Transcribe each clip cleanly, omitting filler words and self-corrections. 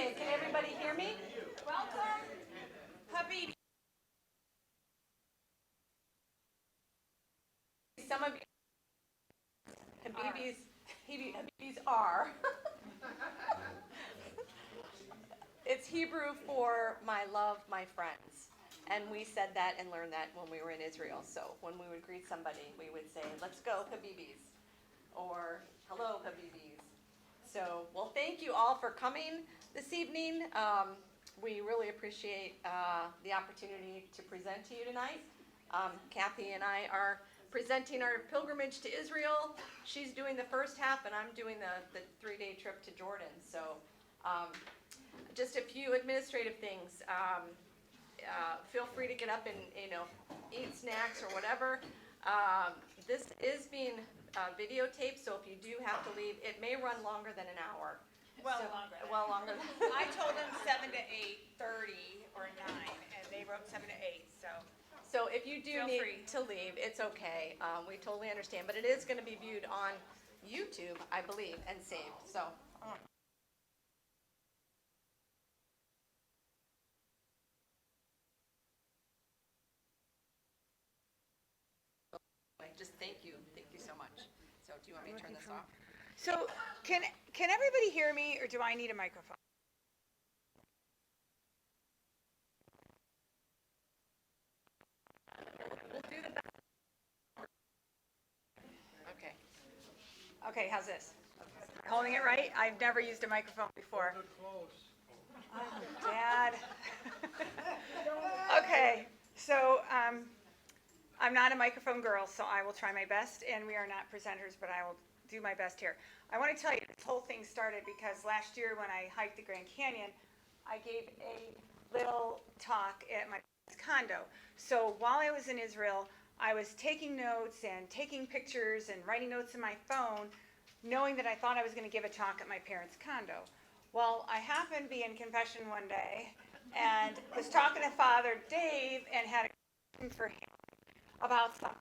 Okay, can everybody hear me? Welcome, Habibi. Some of you, Habibis are. It's Hebrew for my love, my friends. And we said that and learned that when we were in Israel. So when we would greet somebody, we would say, let's go, Habibis. Or, hello, Habibis. So, well, thank you all for coming this evening. We really appreciate the opportunity to present to you tonight. Kathy and I are presenting our pilgrimage to Israel. She's doing the first half, and I'm doing the 3-day trip to Jordan. So, just a few administrative things. Feel free to get up and eat snacks or whatever. This is being videotaped, so if you do have to leave, it may run longer than an hour. Well longer. I told them 7 to 8:30 or 9, and they wrote 7 to 8. So if you do need to leave, it's okay. We totally understand, but it is going to be viewed on YouTube, I believe, and saved. So. Just thank you so much. So do you want me to turn this off? So can everybody hear me, or do I need a microphone? We'll do the best. Okay. Okay, how's this? Holding it right? I've never used a microphone before. Oh, Dad. Okay, so I'm not a microphone girl, so I will try my best, and we are not presenters, but I will do my best here. I want to tell you, this whole thing started because last year when I hiked the Grand Canyon, I gave a little talk at my condo. So while I was in Israel, I was taking notes and taking pictures and writing notes in my phone, knowing that I thought I was going to give a talk at my parents' condo. Well, I happened to be in confession one day and was talking to Father Dave and had a question for him about something.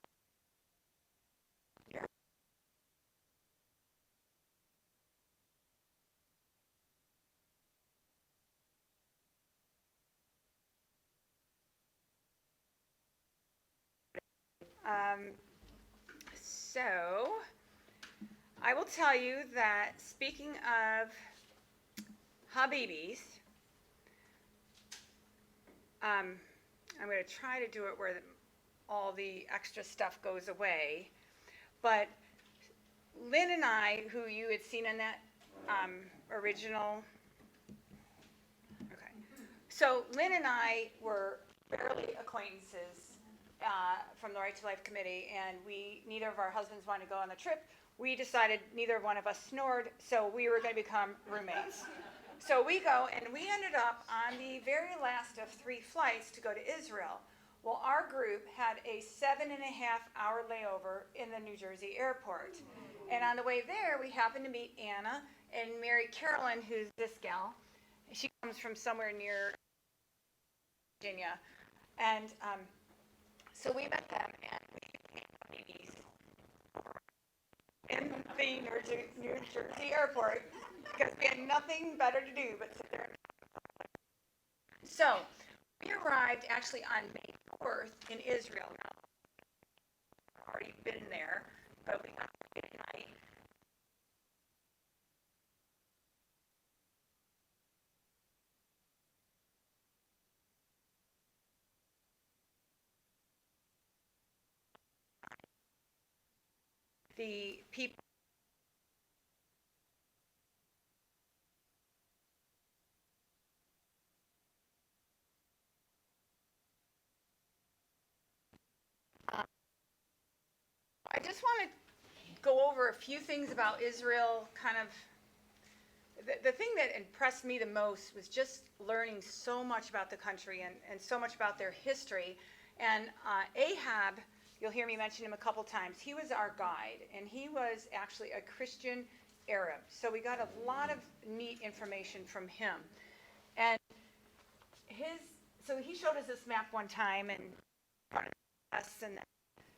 So I will tell you that speaking of Habibis, I'm going to try to do it where all the extra stuff goes away. But Lynn and I, who you had seen in that original, okay. So Lynn and I were barely acquaintances from the Right to Life Committee, and neither of our husbands wanted to go on the trip. We decided neither one of us snored, so we were going to become roommates. So we go, and we ended up on the very last of 3 flights to go to Israel. Well, our group had a 7.5-hour layover in the New Jersey airport. And on the way there, we happened to meet Anna and Mary Carolyn, who's this gal. She comes from somewhere near Virginia. And so we met them, and we became babies in the New Jersey airport because we had nothing better to do but sit there and talk. So we arrived actually on May 4th in Israel. Now, I've already been there, but we got there midnight. The people I just want to go over a few things about Israel. Kind of the thing that impressed me the most was just learning so much about the country and so much about their history. And Ahab, you'll hear me mention him a couple times, he was our guide, and he was actually a Christian Arab. So we got a lot of neat information from him. And so he showed us this map one time, and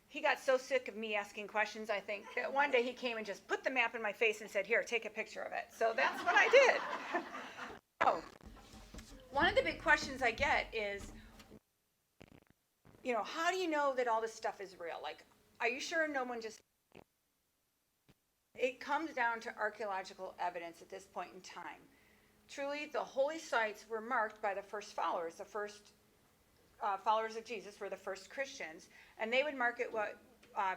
he got so sick of me asking questions, I think, that one day he came and just put the map in my face and said, here, take a picture of it. So that's what I did. So, one of the big questions I get is, how do you know that all this stuff is real? Like, are you sure no one just... It comes down to archaeological evidence at this point in time. Truly, the holy sites were marked by the first followers. The first followers of Jesus were the first Christians, and they would mark it what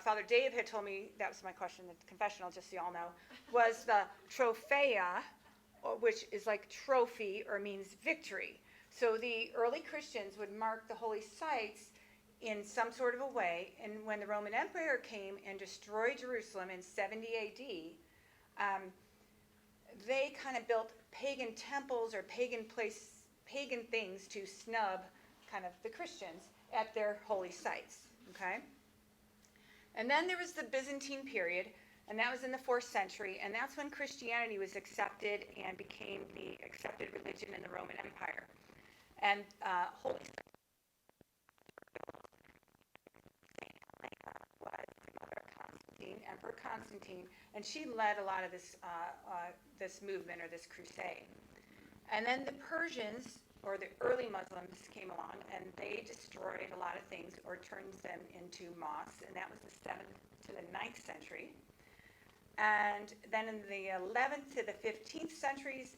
Father Dave had told me, that was my question, the confessional, just so you all know, was the tropheia, which is like trophy or means victory. So the early Christians would mark the holy sites in some sort of a way, and when the Roman Empire came and destroyed Jerusalem in 70 AD, they kind of built pagan temples or pagan things to snub kind of the Christians at their holy sites, okay? And then there was the Byzantine period, and that was in the 4th century, and that's when Christianity was accepted and became the accepted religion in the Roman Empire. And holy sites was the mother of Constantine, Emperor Constantine, and she led a lot of this this movement or this crusade. And then the Persians, or the early Muslims, came along, and they destroyed a lot of things or turned them into mosques, and that was the 7th to the 9th century. And then in the 11th to the 15th centuries,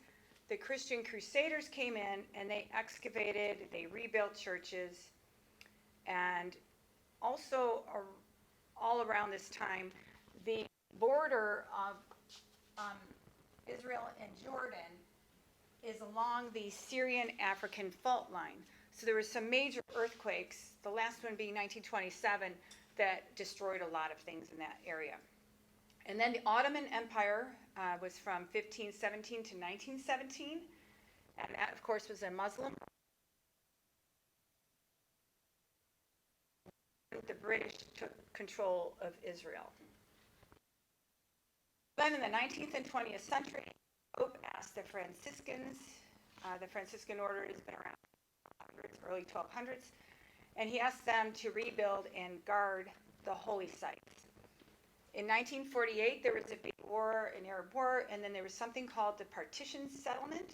the Christian crusaders came in, and they excavated, they rebuilt churches, and also all around this time, the border of Israel and Jordan is along the Syrian-African fault line. So there were some major earthquakes, the last one being 1927, that destroyed a lot of things in that area. And then the Ottoman Empire was from 1517 to 1917, and that, of course, was a Muslim. The British took control of Israel. Then in the 19th and 20th century, Pope asked the Franciscans, the Franciscan order has been around early 1200s, and he asked them to rebuild and guard the holy sites. In 1948, there was a big war, an Arab war, and then there was something called the Partition Settlement,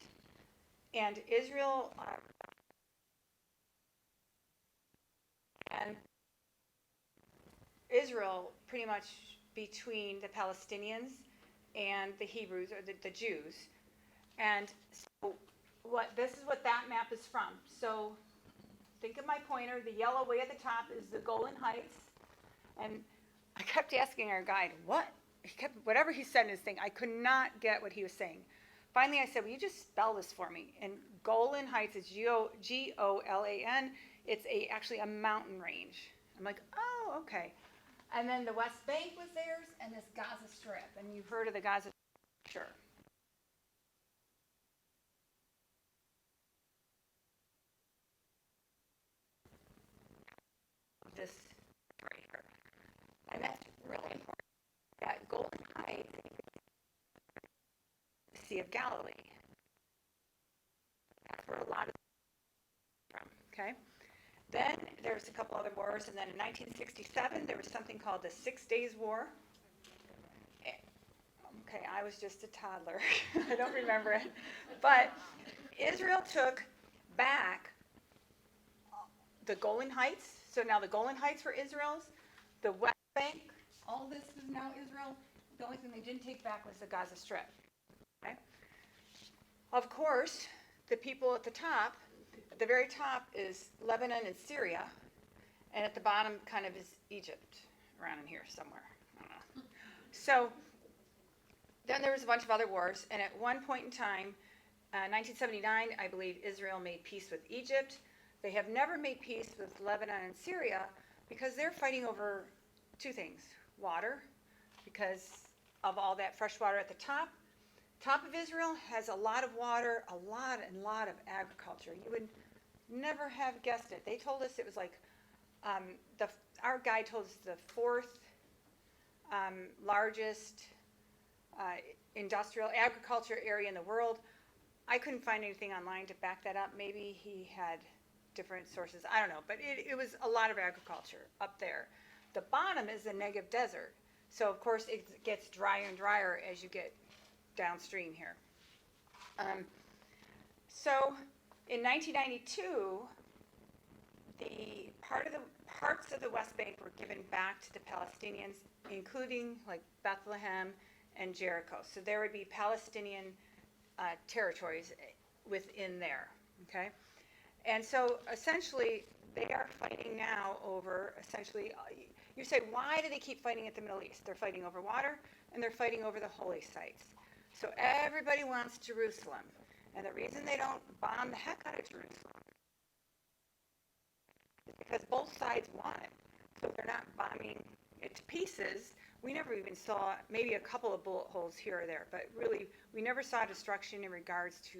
and Israel pretty much between the Palestinians and the Hebrews, or the Jews. And so this is what that map is from. So think of my pointer. The yellow way at the top is the Golan Heights. And I kept asking our guide, whatever he said in his thing, I could not get what he was saying. Finally, I said, will you just spell this for me? And Golan Heights is Golan. It's actually a mountain range. I'm like, oh, okay. And then the West Bank was theirs, and this Gaza Strip. And you've heard of the Gaza Strip, sure. This right here. And that's really important. That Golan Heights, the Sea of Galilee. That's where a lot of from, okay? Then there was a couple other wars, and then in 1967, there was something called the 6 Days War. Okay, I was just a toddler. I don't remember it. But Israel took back the Golan Heights. So now the Golan Heights were Israel's. The West Bank, all this is now Israel. The only thing they didn't take back was the Gaza Strip. Okay? Of course, the people at the top, at the very top is Lebanon and Syria, and at the bottom kind of is Egypt, around in here somewhere. I don't know. So then there was a bunch of other wars, and at one point in time, 1979, I believe Israel made peace with Egypt. They have never made peace with Lebanon and Syria because they're fighting over two things. Water, because of all that fresh water at the top. Top of Israel has a lot of water, a lot of agriculture. You would never have guessed it. They told us it was like, our guide told us the fourth largest industrial agriculture area in the world. I couldn't find anything online to back that up. Maybe he had different sources. I don't know. But it was a lot of agriculture up there. The bottom is the Negev Desert. So, of course, it gets drier and drier as you get downstream here. So in 1992, the parts of the West Bank were given back to the Palestinians, including like Bethlehem and Jericho. So there would be Palestinian territories within there. Okay, and so essentially they are fighting now over essentially. You say, why do they keep fighting at the Middle East? They're fighting over water and they're fighting over the holy sites. So everybody wants Jerusalem, and the reason they don't bomb the heck out of Jerusalem because both sides want it. So they're not bombing it to pieces. We never even saw maybe a couple of bullet holes here or there, but really we never saw destruction in regards to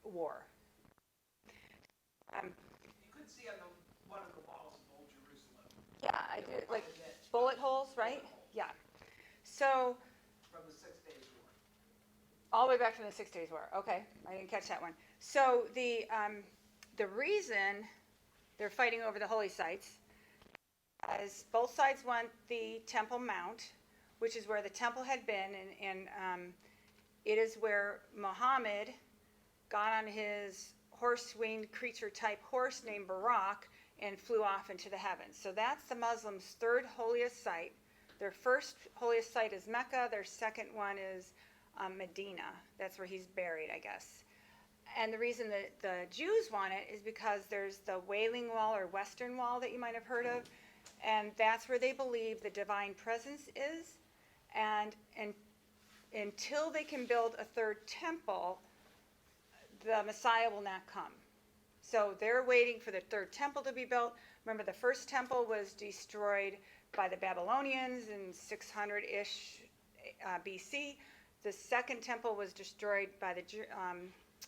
war. You could see on one of the walls of Old Jerusalem. Yeah, I did. Like bullet holes, right? Yeah. So From the 6 Days War. all the way back from the 6 Days War. Okay, I didn't catch that one. So the reason they're fighting over the holy sites is both sides want the Temple Mount, which is where the temple had been, and it is where Muhammad got on his horse-winged creature-type horse named Barak and flew off into the heavens. So that's the Muslims' third holiest site. Their first holiest site is Mecca. Their second one is Medina. That's where he's buried, I guess. And the reason that the Jews want it is because there's the Wailing Wall or Western Wall that you might have heard of, and that's where they believe the divine presence is. And until they can build a third temple, the Messiah will not come. So they're waiting for the third temple to be built. Remember, the first temple was destroyed by the Babylonians in 600-ish BC. The second temple was destroyed by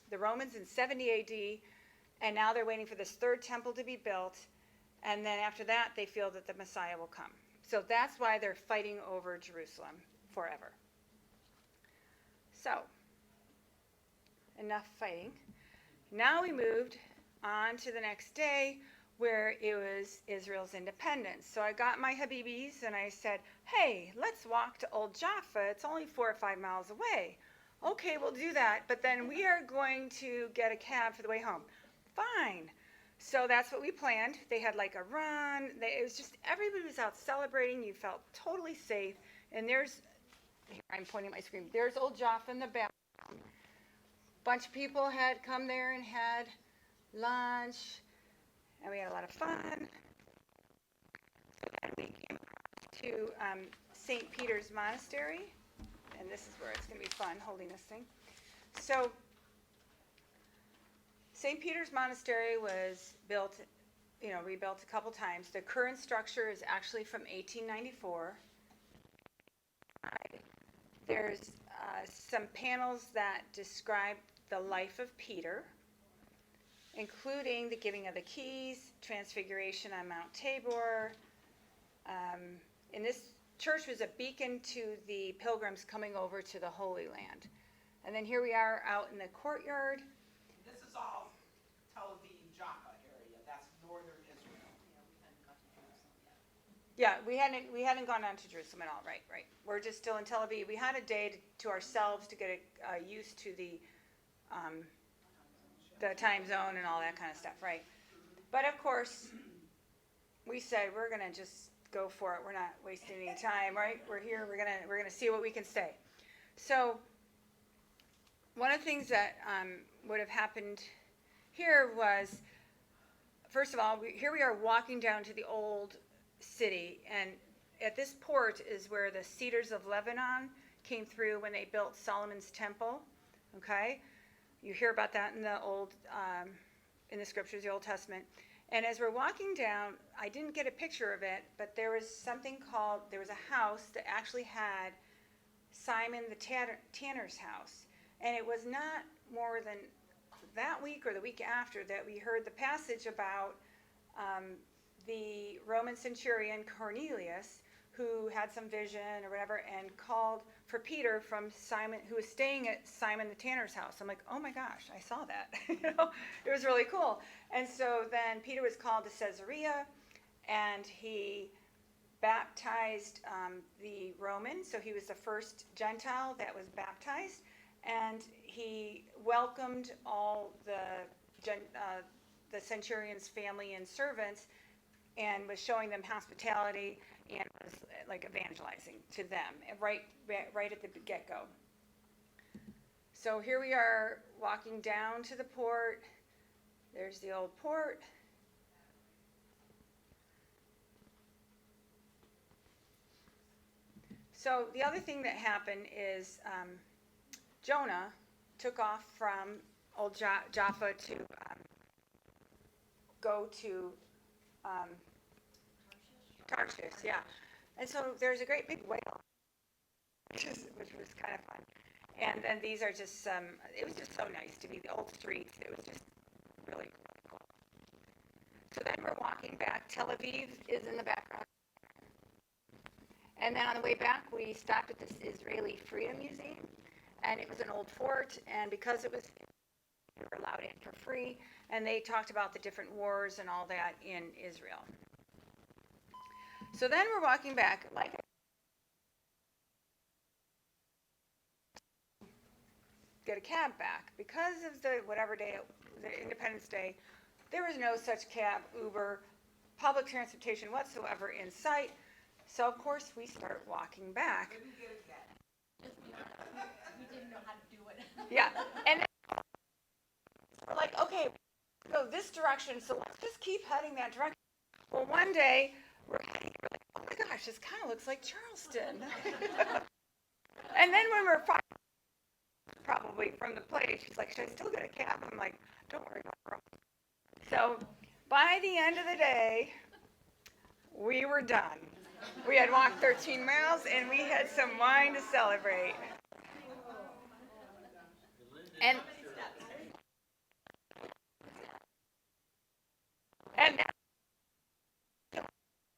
the Romans in 70 AD, and now they're waiting for this third temple to be built, and then after that they feel that the Messiah will come. So that's why they're fighting over Jerusalem forever. So, enough fighting. Now we moved on to the next day where it was Israel's independence. So I got my Habibis and I said, hey, let's walk to Old Jaffa. It's only 4 or 5 miles away. Okay, we'll do that, but then we are going to get a cab for the way home. Fine. So that's what we planned. They had like a run. It was just, everybody was out celebrating. You felt totally safe. And there's, here I'm pointing at my screen, there's Old Jaffa in the back. Bunch of people had come there and had lunch, and we had a lot of fun. So then we came to St. Peter's Monastery, and this is where it's going to be fun holding this thing. So St. Peter's Monastery was built, rebuilt a couple times. The current structure is actually from 1894. There's some panels that describe the life of Peter, including the giving of the keys, Transfiguration on Mount Tabor. And this church was a beacon to the pilgrims coming over to the Holy Land. And then here we are out in the courtyard. This is all Tel Aviv, Jaffa area. That's northern Israel. Yeah, we hadn't gone down to Jerusalem at all. Right. We're just still in Tel Aviv. We had a day to ourselves to get used to the time zone and all that kind of stuff, right? But of course, we said we're gonna just go for it. We're not wasting any time, right? We're here. We're gonna see what we can say. So one of the things that would have happened here was, first of all, here we are walking down to the old city, and at this port is where the cedars of Lebanon came through when they built Solomon's temple. Okay, you hear about that in the in the scriptures, the Old Testament. And as we're walking down, I didn't get a picture of it, but there was a house that actually had Simon the tanner's house, and it was not more than that week or the week after that we heard the passage about the Roman centurion Cornelius, who had some vision or whatever, and called for Peter from Simon, who was staying at Simon the tanner's house. I'm like, oh my gosh, I saw that. It was really cool. And so then Peter was called to Caesarea, and he baptized the Roman. So he was the first Gentile that was baptized. and he welcomed all the centurion's family and servants, and was showing them hospitality and was like evangelizing to them right at the get-go. So here we are walking down to the port. There's the old port. So the other thing that happened is Jonah took off from old Jaffa to go to Tarshish, yeah. And so there's a great big whale, which was kind of fun. And then these are just it was just so nice to be the old streets. It was just really cool. So then we're walking back. Tel Aviv is in the background. And then on the way back, we stopped at this Israeli Freedom Museum. And it was an old fort. And because it was, we were allowed in for free. And they talked about the different wars and all that in Israel. So then we're walking back. Like, get a cab back. Because of the whatever day, the Independence Day, there was no such cab, Uber, public transportation whatsoever in sight. So, of course, we start walking back. Didn't get it yet. We didn't know how to do it. Yeah. And then we're like, okay, go this direction, so let's just keep heading that direction. Well, one day, we're like, oh my gosh, this kind of looks like Charleston. And then when we're probably from the place, she's like, should I still get a cab? I'm like, don't worry about it. So, by the end of the day, we were done. We had walked 13 miles, and we had some wine to celebrate. And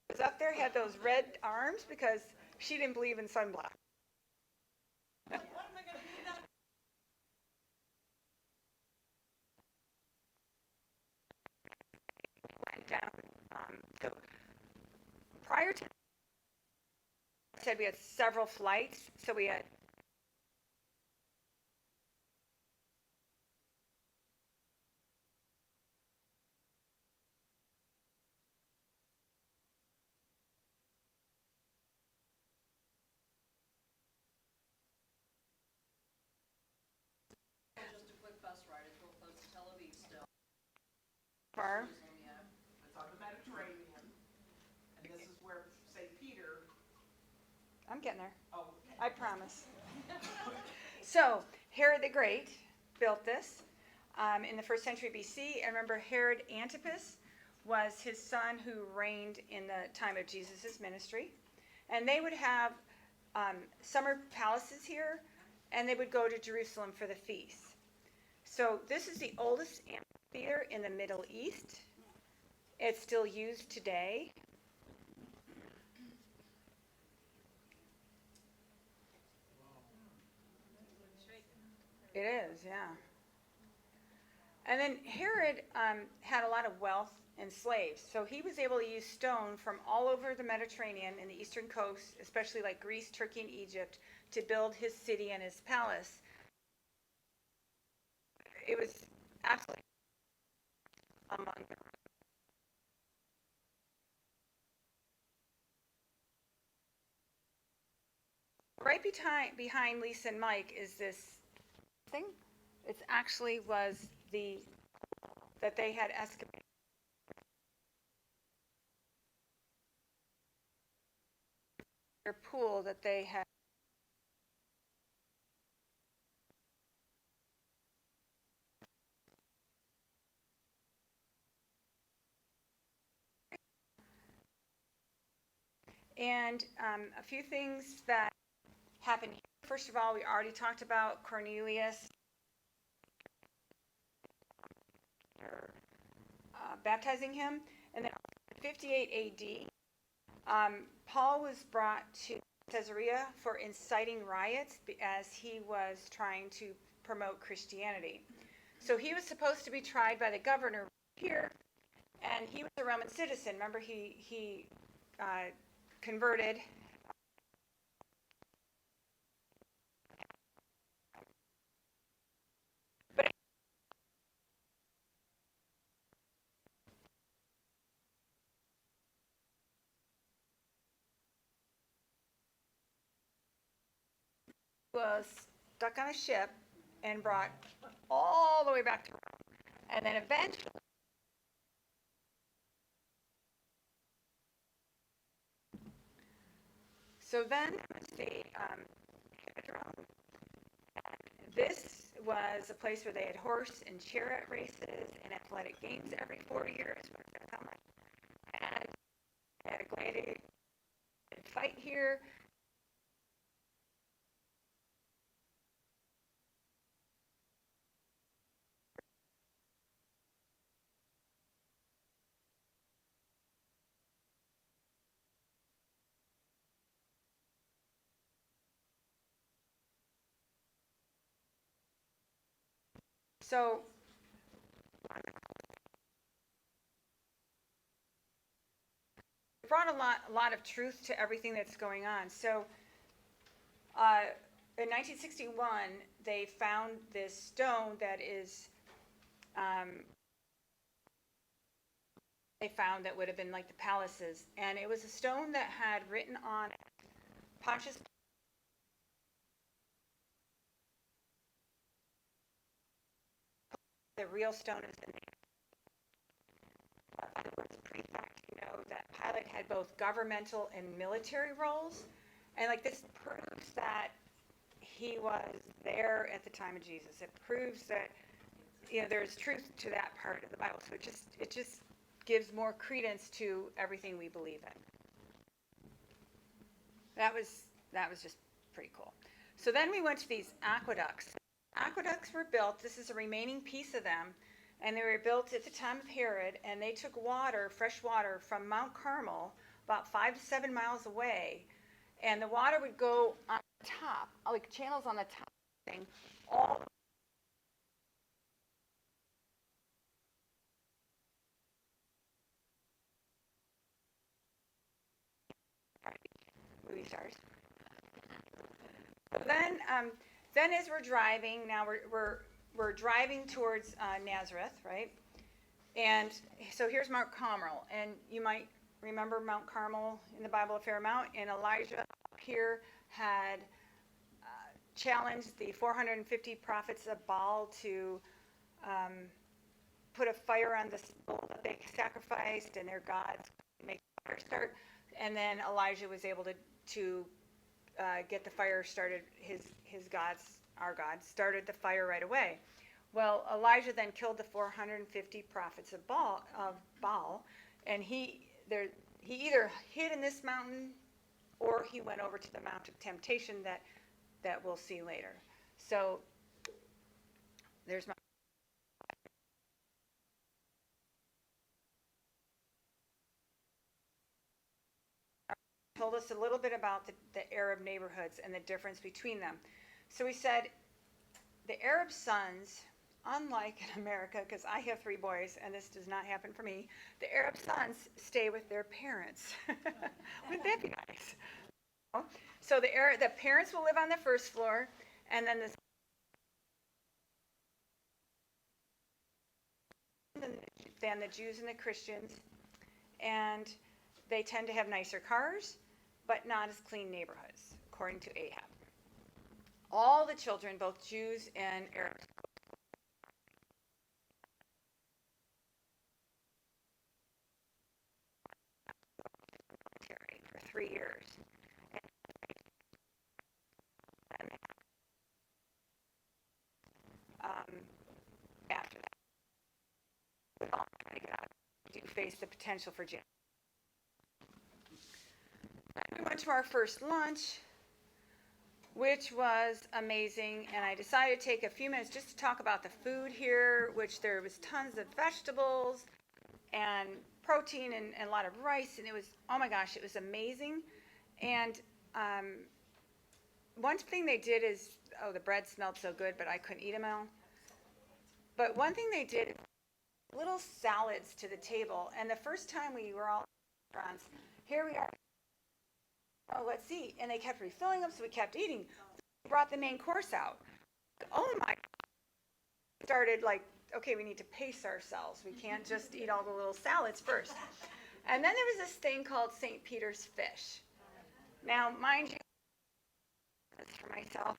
was up there, had those red arms because she didn't believe in sunblock. What am I going to do now? Went down. So prior to, I said we had several flights. So we had Just a quick bus ride. It's real close to Tel Aviv still. far. Yeah. It's on the Mediterranean, and this is where St. Peter, I'm getting there. oh, I promise. So Herod the Great built this in the 1st century BC. And remember, Herod Antipas was his son who reigned in the time of Jesus' ministry. And they would have summer palaces here, and they would go to Jerusalem for the feast. So this is the oldest amphitheater in the Middle East. It's still used today. It is, yeah. And then Herod had a lot of wealth and slaves. So he was able to use stone from all over the Mediterranean and the eastern coast, especially like Greece, Turkey, and Egypt, to build his city and his palace. It was absolutely among them. Right behind Lisa and Mike is this thing. It actually was that they had excavated. Their pool that they had. And a few things that happened here. First of all, we already talked about Cornelius baptizing him. And then in 58 AD, Paul was brought to Caesarea for inciting riots as he was trying to promote Christianity. So he was supposed to be tried by the governor here, and he was a Roman citizen. Remember, he converted. was stuck on a ship and brought all the way back to Rome. And then eventually, so then the this was a place where they had horse and chariot races and athletic games every 4 years. And they had a gladiator fight here. So it brought a lot of truth to everything that's going on. So in 1961, they found this stone that is, they found that would have been like the palaces. And it was a stone that had written on it, Pontius. The real stone is the name. By the words prefect, you know that Pilate had both governmental and military roles, and like this proves that he was there at the time of Jesus. It proves that there's truth to that part of the Bible. So it just gives more credence to everything we believe in. That was just pretty cool. So then we went to these aqueducts. Aqueducts were built, this is a remaining piece of them, and they were built at the time of Herod, and they took water, fresh water, from Mount Carmel, about 5 to 7 miles away, and the water would go on the top, like channels on the top thing, all movie stars. Then as we're driving, now we're driving towards Nazareth, right? And so here's Mount Carmel, and you might remember Mount Carmel in the Bible a fair amount. And Elijah here had challenged the 450 prophets of Baal to put a fire on the bull that they sacrificed, and their gods make the fire start. And then Elijah was able to get the fire started. His gods, our God, started the fire right away. Well, Elijah then killed the 450 prophets of Baal, and he either hid in this mountain or he went over to the Mount of Temptation that we'll see later. So there's my told us a little bit about the Arab neighborhoods and the difference between them. So we said the Arab sons, unlike in America, because I have 3 boys and this does not happen for me, the Arab sons stay with their parents. Wouldn't that be nice? So the parents will live on the first floor, and then the Jews and the Christians, and they tend to have nicer cars, but not as clean neighborhoods, according to Ahab. All the children, both Jews and Arabs, for 3 years. After that, we all try to get out to face the potential for jail. We went to our first lunch, which was amazing, and I decided to take a few minutes just to talk about the food here, which there was tons of vegetables and protein and a lot of rice, and it was, oh my gosh, it was amazing. And one thing they did is, the bread smelled so good, but I couldn't eat them all. But one thing they did, little salads to the table, and the first time we were all in restaurants, here we are, oh, let's eat, and they kept refilling them, so we kept eating. They brought the main course out. Oh my, started like, okay, we need to pace ourselves. We can't just eat all the little salads first. And then there was this thing called St. Peter's fish. Now, mind you, this for myself,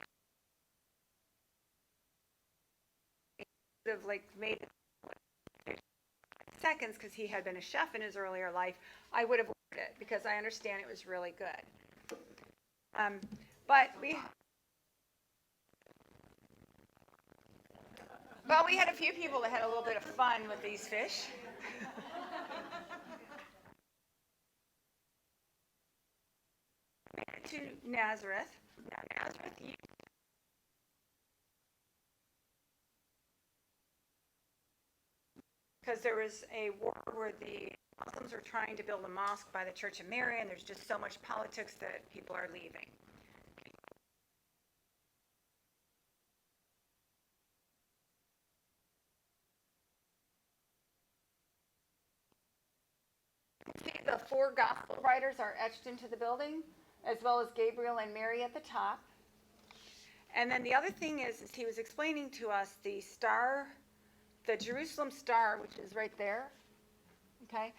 would have like made it seconds because he had been a chef in his earlier life, I would have ordered it because I understand it was really good. But we had a few people that had a little bit of fun with these fish. To Nazareth. Now, Nazareth used because there was a war where the Muslims were trying to build a mosque by the Church of Mary, and there's just so much politics that people are leaving. See, the 4 gospel writers are etched into the building, as well as Gabriel and Mary at the top. And then the other thing is he was explaining to us the star, the Jerusalem star, which is right there, okay?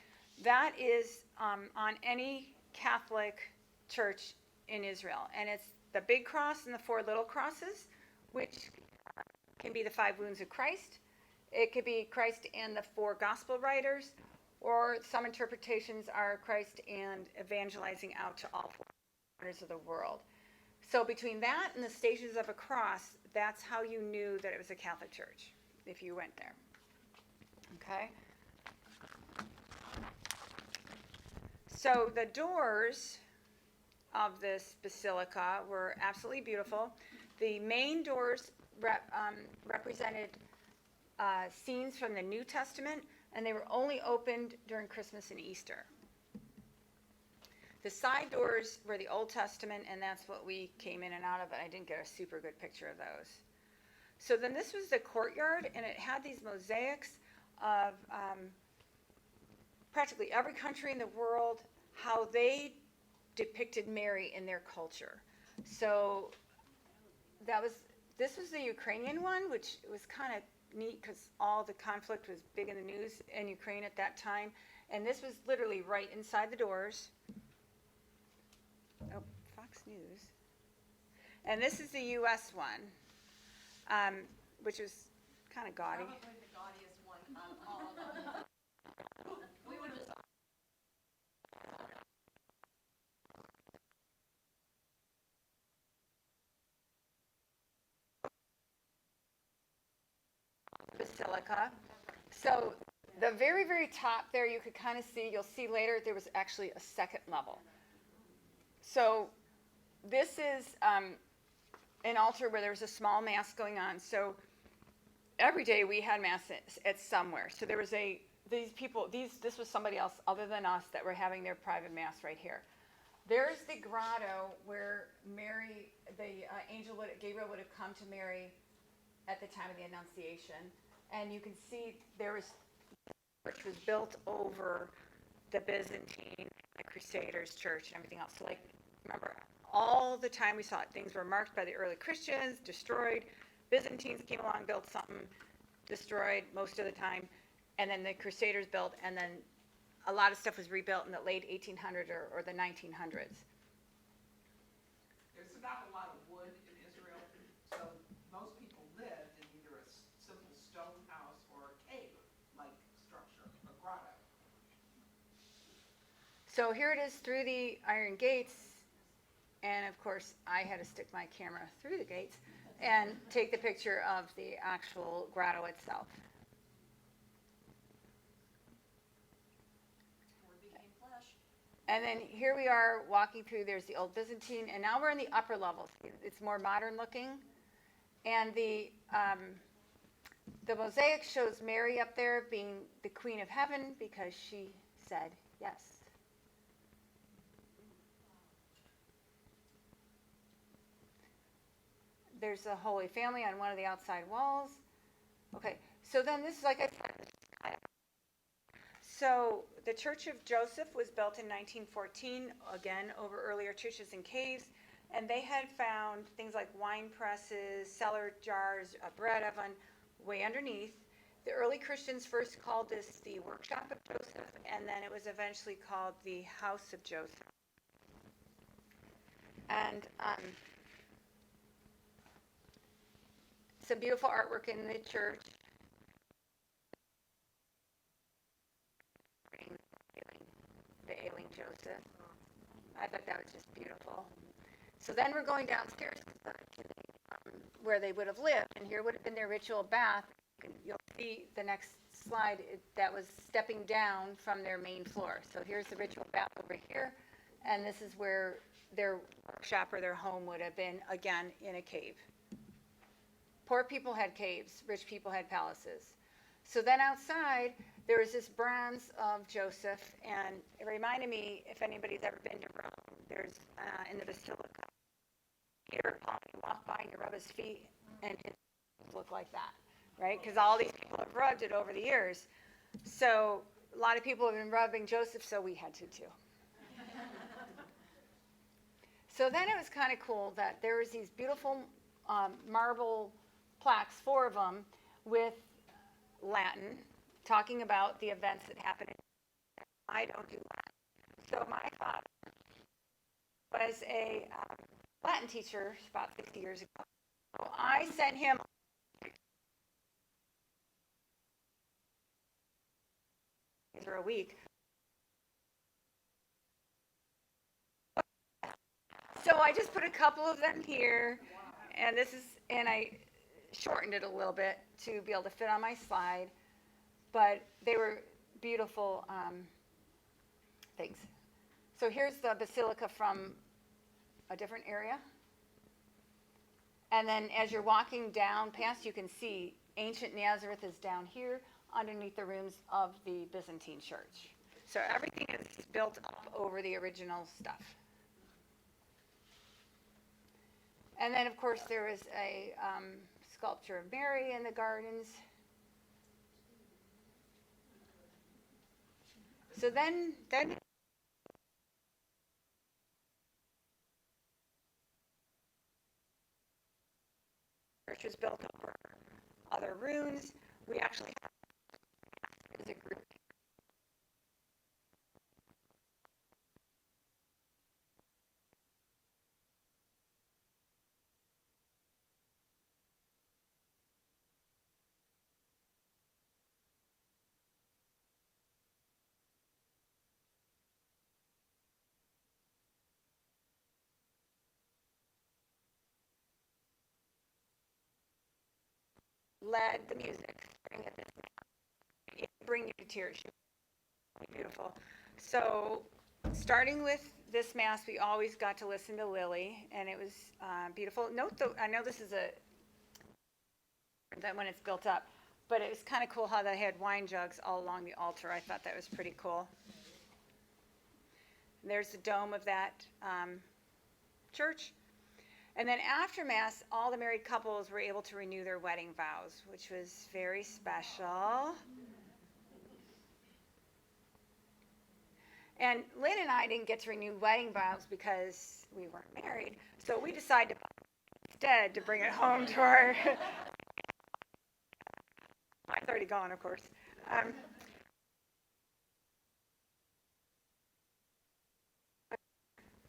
That is on any Catholic church in Israel. And it's the big cross and the 4 little crosses, which can be the 5 wounds of Christ. It could be Christ and the 4 gospel writers, or some interpretations are Christ and evangelizing out to all 4 corners of the world. So between that and the Stations of a Cross, that's how you knew that it was a Catholic church, if you went there. Okay? So the doors of this basilica were absolutely beautiful. The main doors represented scenes from the New Testament, and they were only opened during Christmas and Easter. The side doors were the Old Testament, and that's what we came in and out of, but I didn't get a super good picture of those. So then this was the courtyard, and it had these mosaics of practically every country in the world, how they depicted Mary in their culture. So this was the Ukrainian one, which was kind of neat because all the conflict was big in the news in Ukraine at that time. And this was literally right inside the doors. Oh, Fox News. And this is the U.S. one, which was kind of gaudy. Probably the gaudiest one out of all of them. We were just basilica. So the very, very top there, you could kind of see, you'll see later, there was actually a second level. So this is an altar where there was a small mass going on. So every day we had mass at somewhere. So there was this was somebody else other than us that were having their private mass right here. There's the grotto where Mary, Gabriel would have come to Mary at the time of the Annunciation. And you can see which was built over the Byzantine, the Crusaders church and everything else. So remember, all the time we saw it, things were marked by the early Christians, destroyed. Byzantines came along, built something, destroyed most of the time. And then the Crusaders built, and then a lot of stuff was rebuilt in the late 1800s or the 1900s. There's not a lot of wood in Israel, so most people lived in either a simple stone house or a cave-like structure, a grotto. So here it is through the iron gates, and of course I had to stick my camera through the gates and take the picture of the actual grotto itself. Word became flesh. And then here we are walking through, there's the old Byzantine, and now we're in the upper levels. It's more modern looking. And the mosaic shows Mary up there being the Queen of Heaven because she said yes. There's the Holy Family on one of the outside walls. Okay, so then this is, like I said, so the Church of Joseph was built in 1914, again, over earlier churches and caves, and they had found things like wine presses, cellar jars, a bread oven way underneath. The early Christians first called this the Workshop of Joseph, and then it was eventually called the House of Joseph. And some beautiful artwork in the church. Joseph. I thought that was just beautiful. So then we're going downstairs to where they would have lived, and here would have been their ritual bath. You'll see the next slide that was stepping down from their main floor. So here's the ritual bath over here, and this is where their workshop or their home would have been, again, in a cave. Poor people had caves, rich people had palaces. So then outside, there was this bronze of Joseph, and it reminded me, if anybody's ever been to Rome, there's in the Basilica, here, you walk by and you rub his feet, and it look like that, right? Because all these people have rubbed it over the years. So a lot of people have been rubbing Joseph, so we had to too. So then it was kind of cool that there was these beautiful marble plaques, 4 of them, with Latin, talking about the events that happened. I don't do Latin. So my father was a Latin teacher about 60 years ago. So I sent him for a week. So I just put a couple of them here, and I shortened it a little bit to be able to fit on my slide, but they were beautiful things. So here's the basilica from a different area. And then as you're walking down past, you can see ancient Nazareth is down here underneath the ruins of the Byzantine church. So everything is built up over the original stuff. And then, of course, there is a sculpture of Mary in the gardens. So then church was built over other ruins. We actually have as a group. Led the music, bring you to tears. Beautiful. So, starting with this mass, we always got to listen to Lily, and it was beautiful. Note though, I know this is that when it's built up, but it was kind of cool how they had wine jugs all along the altar. I thought that was pretty cool. And there's the dome of that church. And then after Mass, all the married couples were able to renew their wedding vows, which was very special. And Lynn and I didn't get to renew wedding vows because we weren't married. So we decided instead to bring it home to our... Mine's already gone, of course.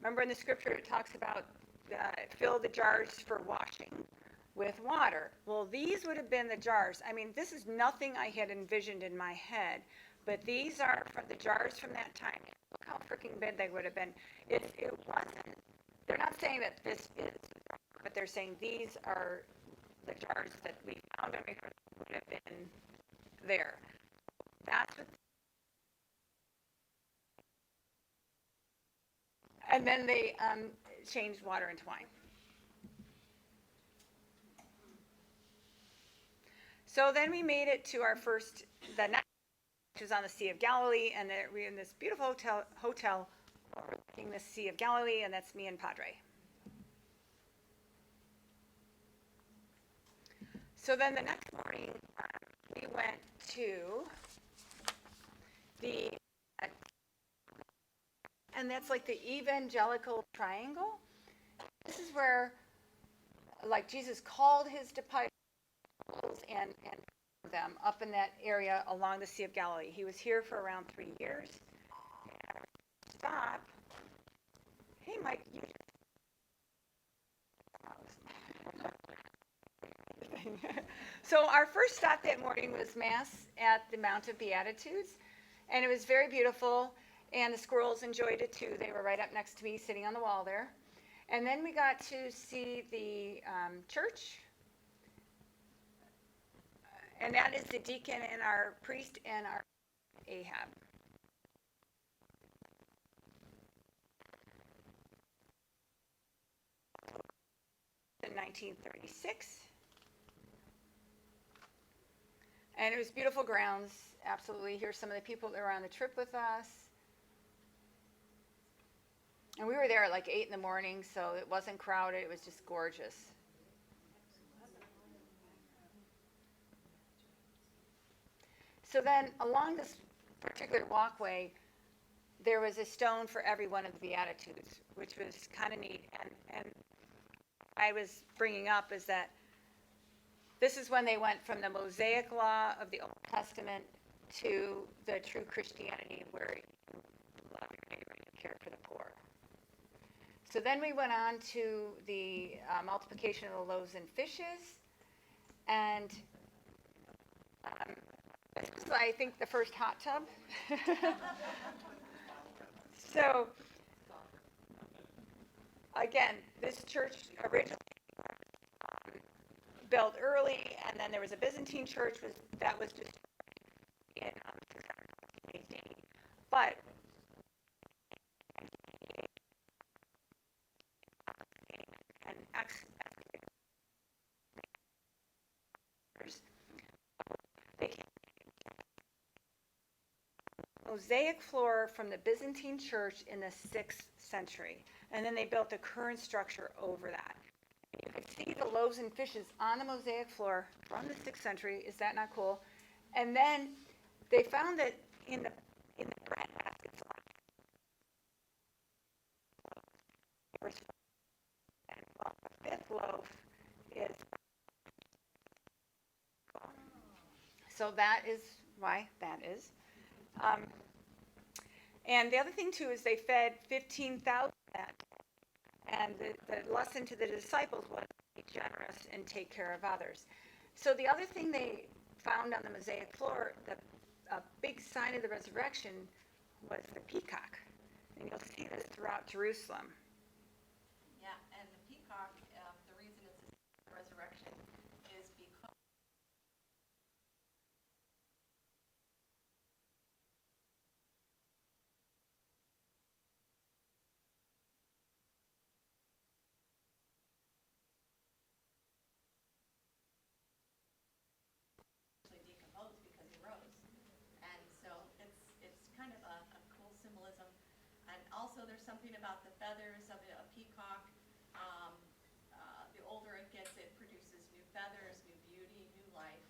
Remember in the scripture it talks about fill the jars for washing with water. Well, these would have been the jars. I mean, this is nothing I had envisioned in my head, but these are from the jars from that time. Look how freaking big they would have been. It wasn't. They're not saying that this is, but they're saying these are the jars that we found and would have been there. That's what. And then they changed water into wine. So then we made it to our the next, which was on the Sea of Galilee, and we're in this beautiful hotel overlooking the Sea of Galilee, and that's me and Padre. So then the next morning, we went to and that's like the evangelical triangle. This is where, like, Jesus called his disciples and them up in that area along the Sea of Galilee. He was here for around 3 years. Stop. Hey, Mike. So our first stop that morning was Mass at the Mount of Beatitudes, and it was very beautiful. And the squirrels enjoyed it too. They were right up next to me, sitting on the wall there. And then we got to see the church. And that is the deacon and our priest and our Ahab. In 1936. And it was beautiful grounds, absolutely. Here's some of the people that were on the trip with us. And we were there at like 8 in the morning, so it wasn't crowded. It was just gorgeous. So then along this particular walkway, there was a stone for every one of the Beatitudes, which was kind of neat. And I was bringing up is that this is when they went from the Mosaic law of the Old Testament to the true Christianity where you love your neighbor and you care for the poor. So then we went on to the multiplication of the loaves and fishes. And this was, I think, the first hot tub. So, again, this church originally built early, and then there was a Byzantine church that was destroyed in 600 AD. But and they came Mosaic Floor from the Byzantine church in the 6th century, and then they built the current structure over that. You can see the loaves and fishes on the Mosaic Floor from the 6th century. Is that not cool? And then they found that in the bread baskets, and the 5th loaf is. So that is why that is. And the other thing too is they fed 15,000 that. And the lesson to the disciples was be generous and take care of others. So the other thing they found on the Mosaic Floor, a big sign of the resurrection, was the peacock. And you'll see this throughout Jerusalem. Yeah, and the peacock, the reason it's a resurrection is because decomposed because he rose. And so it's kind of a cool symbolism. And also there's something about the feathers of a peacock. The older it gets, it produces new feathers, new beauty, new life.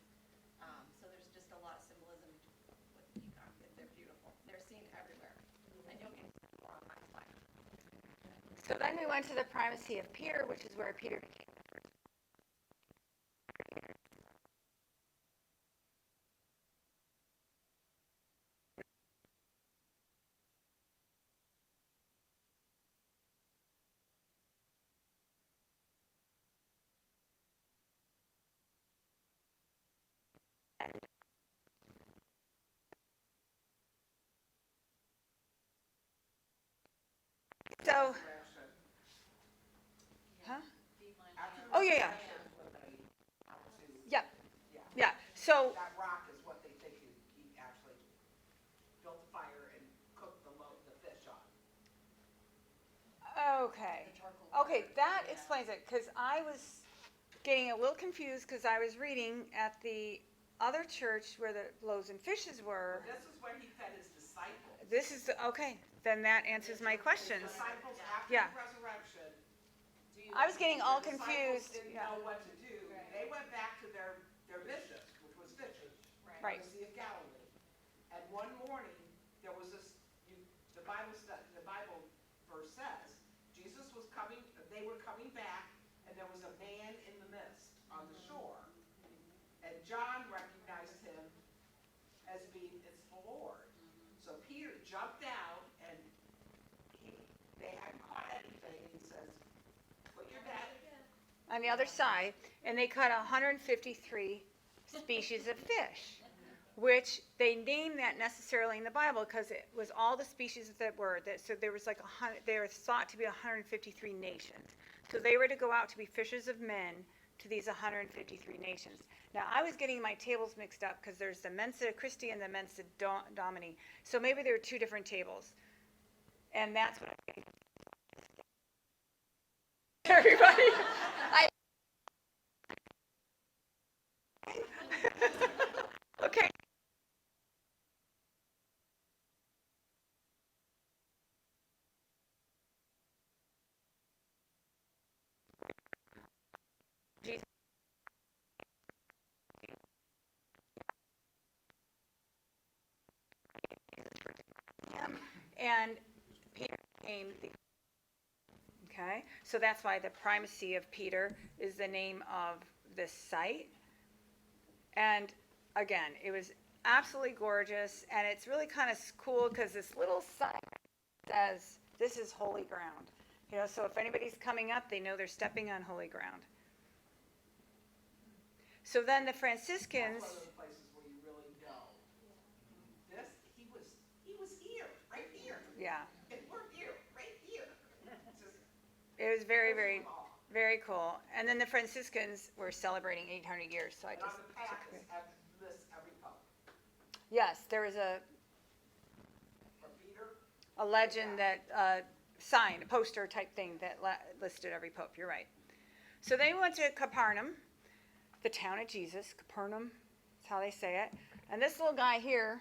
So there's just a lot of symbolism with the peacock. They're beautiful. They're seen everywhere. And you'll get more on my slide. So then we went to the primacy of Peter, which is where Peter became the first. So, huh? Oh, yeah. Yeah. Yeah. So, That rock is what they think he actually built a fire and cooked the fish on. okay. Okay, that explains it, because I was getting a little confused because I was reading at the other church where the loaves and fishes were. This is where he fed his disciples. This is, okay, then that answers my questions. Disciples after Yeah. the resurrection. I was getting all The disciples confused. didn't Yeah. know what to do. They went back to their mission, which was fishing. Right. On the Sea of Galilee. And one morning, there was this, the Bible verse says, Jesus was coming, they were coming back, and there was a man in the midst on the shore. And John recognized him as being, it's the Lord. So Peter jumped out, and they hadn't caught anything, and he says, put your net. On the other side, and they caught 153 species of fish, which they named that necessarily in the Bible because it was all the species that were, so there was like there was thought to be 153 nations. So they were to go out to be fishers of men to these 153 nations. Now, I was getting my tables mixed up because there's the Mensa Christi and the Mensa Domini. So maybe there are two different tables. And that's what I'm getting. Everybody, okay. Jesus. And Peter became the, okay? So that's why the primacy of Peter is the name of this site. And again, it was absolutely gorgeous, and it's really kind of cool because this little sign says, this is holy ground. You know, so if anybody's coming up, they know they're stepping on holy ground. So then the Franciscans, That's one of the places where you really know. This, he was here, right here. yeah, And we're here, right here. It's just, it was very, very, first of all. very cool. And then the Franciscans were celebrating 800 years, so I And on just the took pack it. lists every pope. Yes, there was From Peter, a legend that sign, a poster type thing that listed every pope. You're right. So they went to Capernaum, the town of Jesus. Capernaum, that's how they say it. And this little guy here,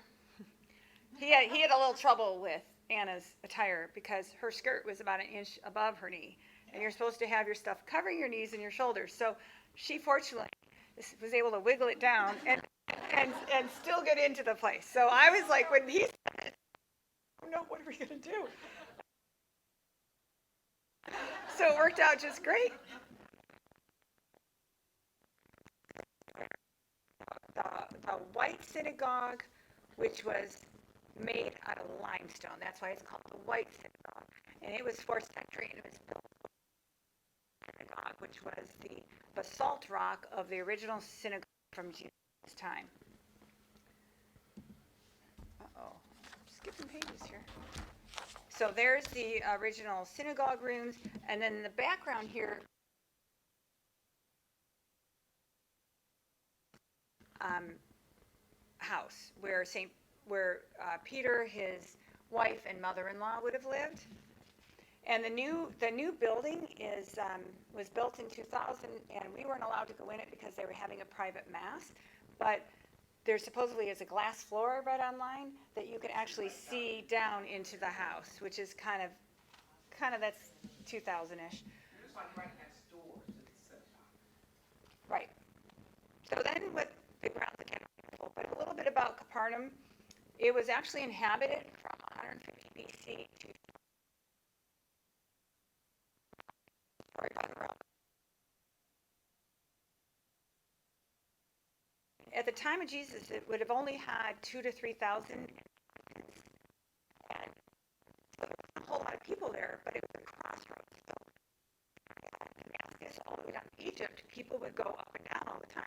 he had a little trouble with Anna's attire because her skirt was about an inch above her knee, and you're supposed to have your stuff covering your knees and your shoulders. So she fortunately was able to wiggle it down and still get into the place. So I was like, when he said, "Oh no, what are we gonna do?" So it worked out just great. The White Synagogue, which was made out of limestone. That's why it's called the White Synagogue. And it was 4th century, and it was built synagogue, which was the basalt rock of the original synagogue from Jesus' time. Uh-oh, I'm skipping pages here. So there's the original synagogue rooms, and then in the background here, house where Peter, his wife, and mother-in-law would have lived. And the new building was built in 2000, and we weren't allowed to go in it because they were having a private mass. But there supposedly is a glass floor I read online that you can actually see down into the house, which is kind of that's 2000-ish. you're just like right next door to the synagogue. Right. So then what the grounds again, but a little bit about Capernaum. It was actually inhabited from 150 BC to Wadi Rum. At the time of Jesus, it would have only had 2,000 to 3,000 inhabitants. And so there wasn't a whole lot of people there, but it was a crossroads. So Damascus all the way down to Egypt, people would go up and down all the time.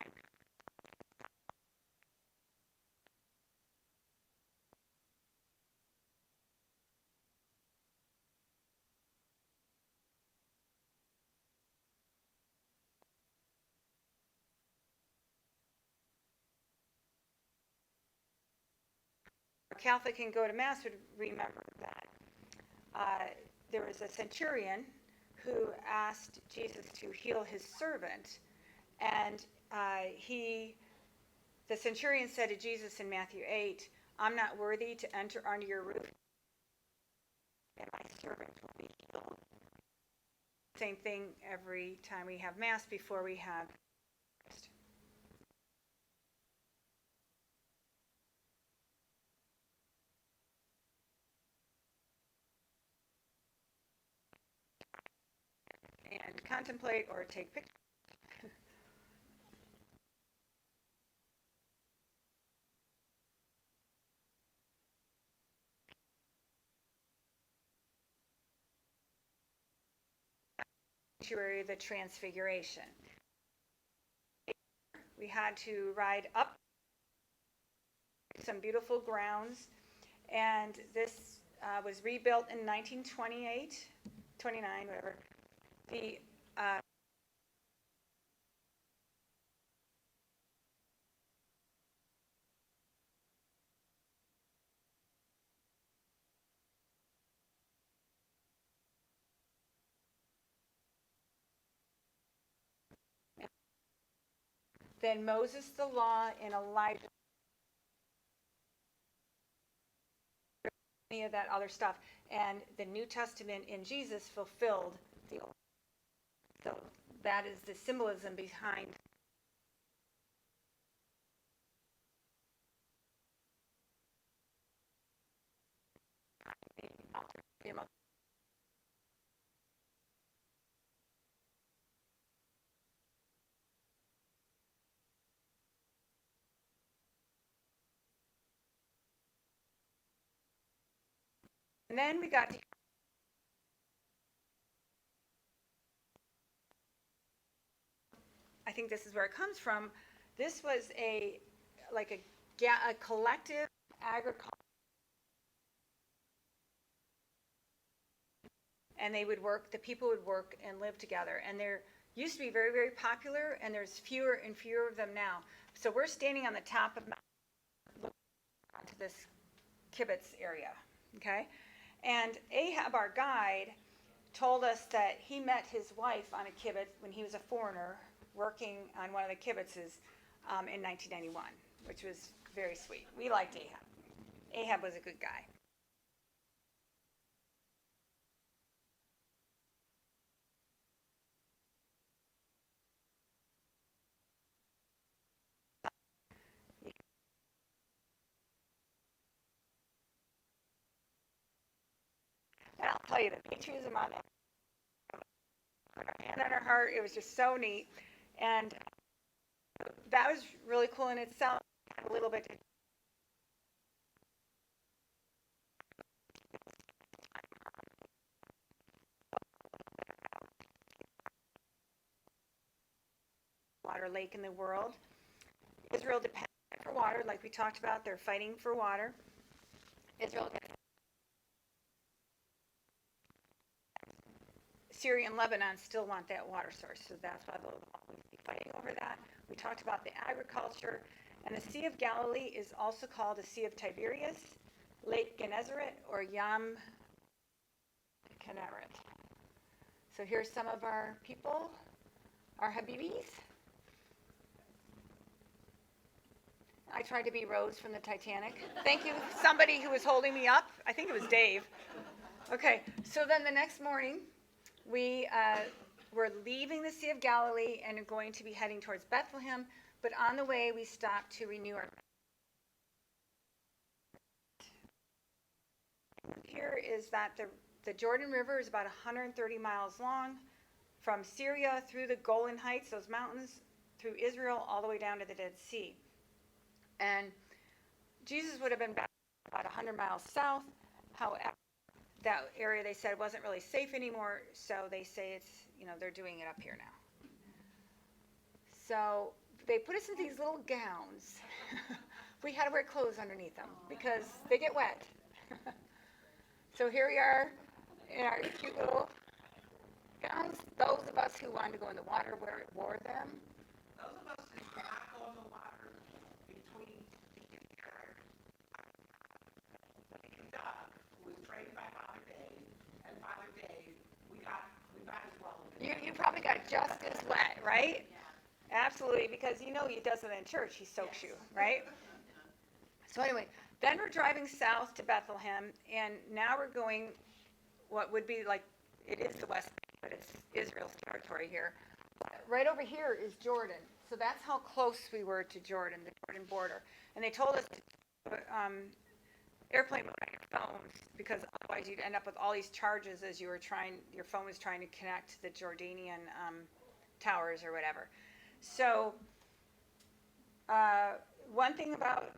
A Catholic can go to Mass would remember that there was a centurion who asked Jesus to heal his servant, and the centurion said to Jesus in Matthew 8, "I'm not worthy to enter under your roof, and my servant will be healed." Same thing every time we have Mass before we have Eucharist. And contemplate or take pictures. Sanctuary of the Transfiguration. We had to ride up some beautiful grounds. And this was rebuilt in 1928, 29, whatever. The then Moses, the law, and Elijah, any of that other stuff, and the New Testament in Jesus fulfilled the Old. So that is the symbolism behind. And then we got to I think this is where it comes from. This was a collective agriculture, and they would work. The people would work and live together, and they're used to be very, very popular, and there's fewer and fewer of them now. So we're standing on the top of looking to this kibbutz area, okay? And Ahab, our guide, told us that he met his wife on a kibbutz when he was a foreigner working on one of the kibbutzes in 1991, which was very sweet. We liked Ahab. Ahab was a good guy. And I'll tell you, the patriotism on it, put our hand on our heart, it was just so neat. And that was really cool in itself. A little bit. Water lake in the world. Israel depends for water, like we talked about. They're fighting for water. Israel. Syria and Lebanon still want that water source, so that's why they'll always be fighting over that. We talked about the agriculture, and the Sea of Galilee is also called the Sea of Tiberias, Lake Gennesaret, or Yam Kinneret. So here's some of our people, our Habibis. I tried to be Rose from the Titanic. Thank you, somebody who was holding me up. I think it was Dave. Okay, so then the next morning, we were leaving the Sea of Galilee and are going to be heading towards Bethlehem, but on the way we stopped to renew our. Here is that the Jordan River is about 130 miles long, from Syria through the Golan Heights, those mountains, through Israel, all the way down to the Dead Sea. And Jesus would have been back about 100 miles south. However, that area they said wasn't really safe anymore, so they say it's, they're doing it up here now. So they put us in these little gowns. We had to wear clothes underneath them because they get wet. So here we are in our cute little gowns. Those of us who wanted to go in the water wore them. Those of us who did not go in the water between Doug, who was trained by Father Dave, and Father Dave, we might as well. You probably got just as wet, right? Yeah. Absolutely, because he does it in church. He soaks you, right? So anyway, then we're driving south to Bethlehem, and now we're going what would be like, it is the West Bank, but it's Israel's territory here. Right over here is Jordan. So that's how close we were to Jordan, the Jordan border. And they told us to put airplane mode on your phones, because otherwise you'd end up with all these charges as your phone was trying to connect to the Jordanian towers or whatever. So one thing about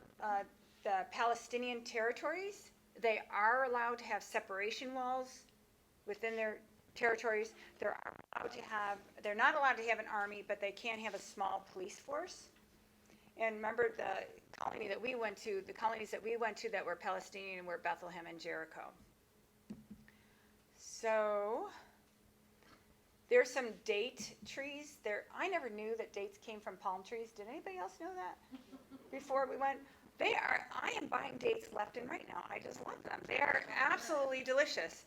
the Palestinian territories, they are allowed to have separation walls within their territories. They're not allowed to have an army, but they can have a small police force. And remember, the colony that we went to, the colonies that we went to that were Palestinian were Bethlehem and Jericho. So there's some date trees there. I never knew that dates came from palm trees. Did anybody else know that before we went? I am buying dates left and right now. I just love them. They are absolutely delicious.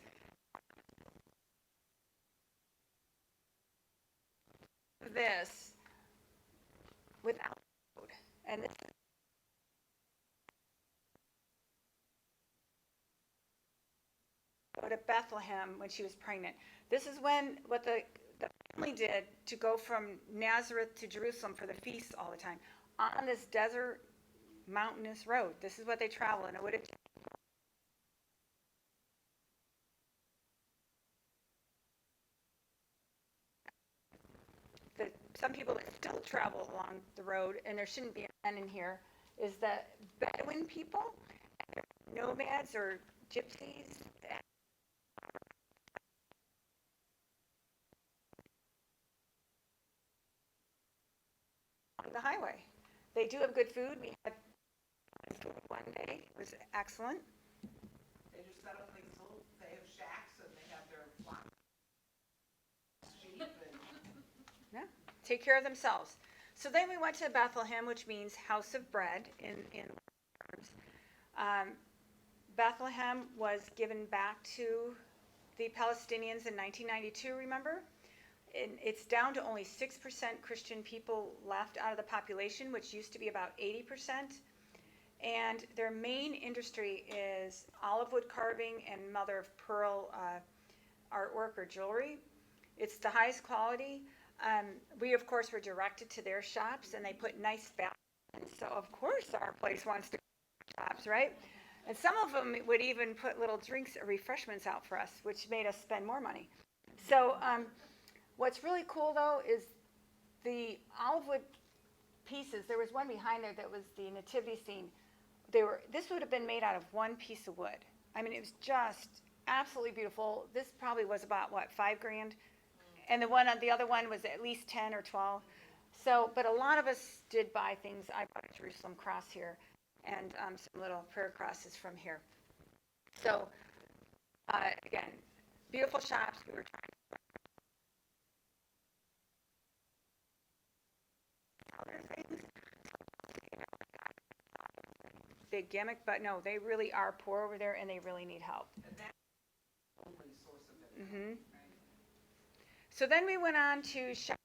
This without food. And this go to Bethlehem when she was pregnant. This is what the family did to go from Nazareth to Jerusalem for the feasts all the time on this desert mountainous road. This is what they traveled, and it would have some people that still travel along the road, and there shouldn't be an in here, is that Bedouin people, nomads or gypsies, on the highway. They do have good food. We had food one day. It was excellent. They just set up like they have shacks and they have their flock, sheep and. Yeah, take care of themselves. So then we went to Bethlehem, which means house of bread in terms. Bethlehem was given back to the Palestinians in 1992, remember? It's down to only 6% Christian people left out of the population, which used to be about 80%. And their main industry is olive wood carving and mother of pearl artwork or jewelry. It's the highest quality. We, of course, were directed to their shops, and they put nice values. And so, of course, our place wants to go to shops, right? And some of them would even put little drinks or refreshments out for us, which made us spend more money. So what's really cool, though, is the olive wood pieces. There was one behind there that was the nativity scene. This would have been made out of one piece of wood. I mean, it was just absolutely beautiful. This probably was about, what, $5,000? And the other one was at least 10 or 12. So, but a lot of us did buy things. I bought a Jerusalem cross here and some little prayer crosses from here. So, again, beautiful shops. We were trying other things. Big gimmick, but no, they really are poor over there, and they really need help. And that's the only source of it. Mm-hmm. So then we went on to shop.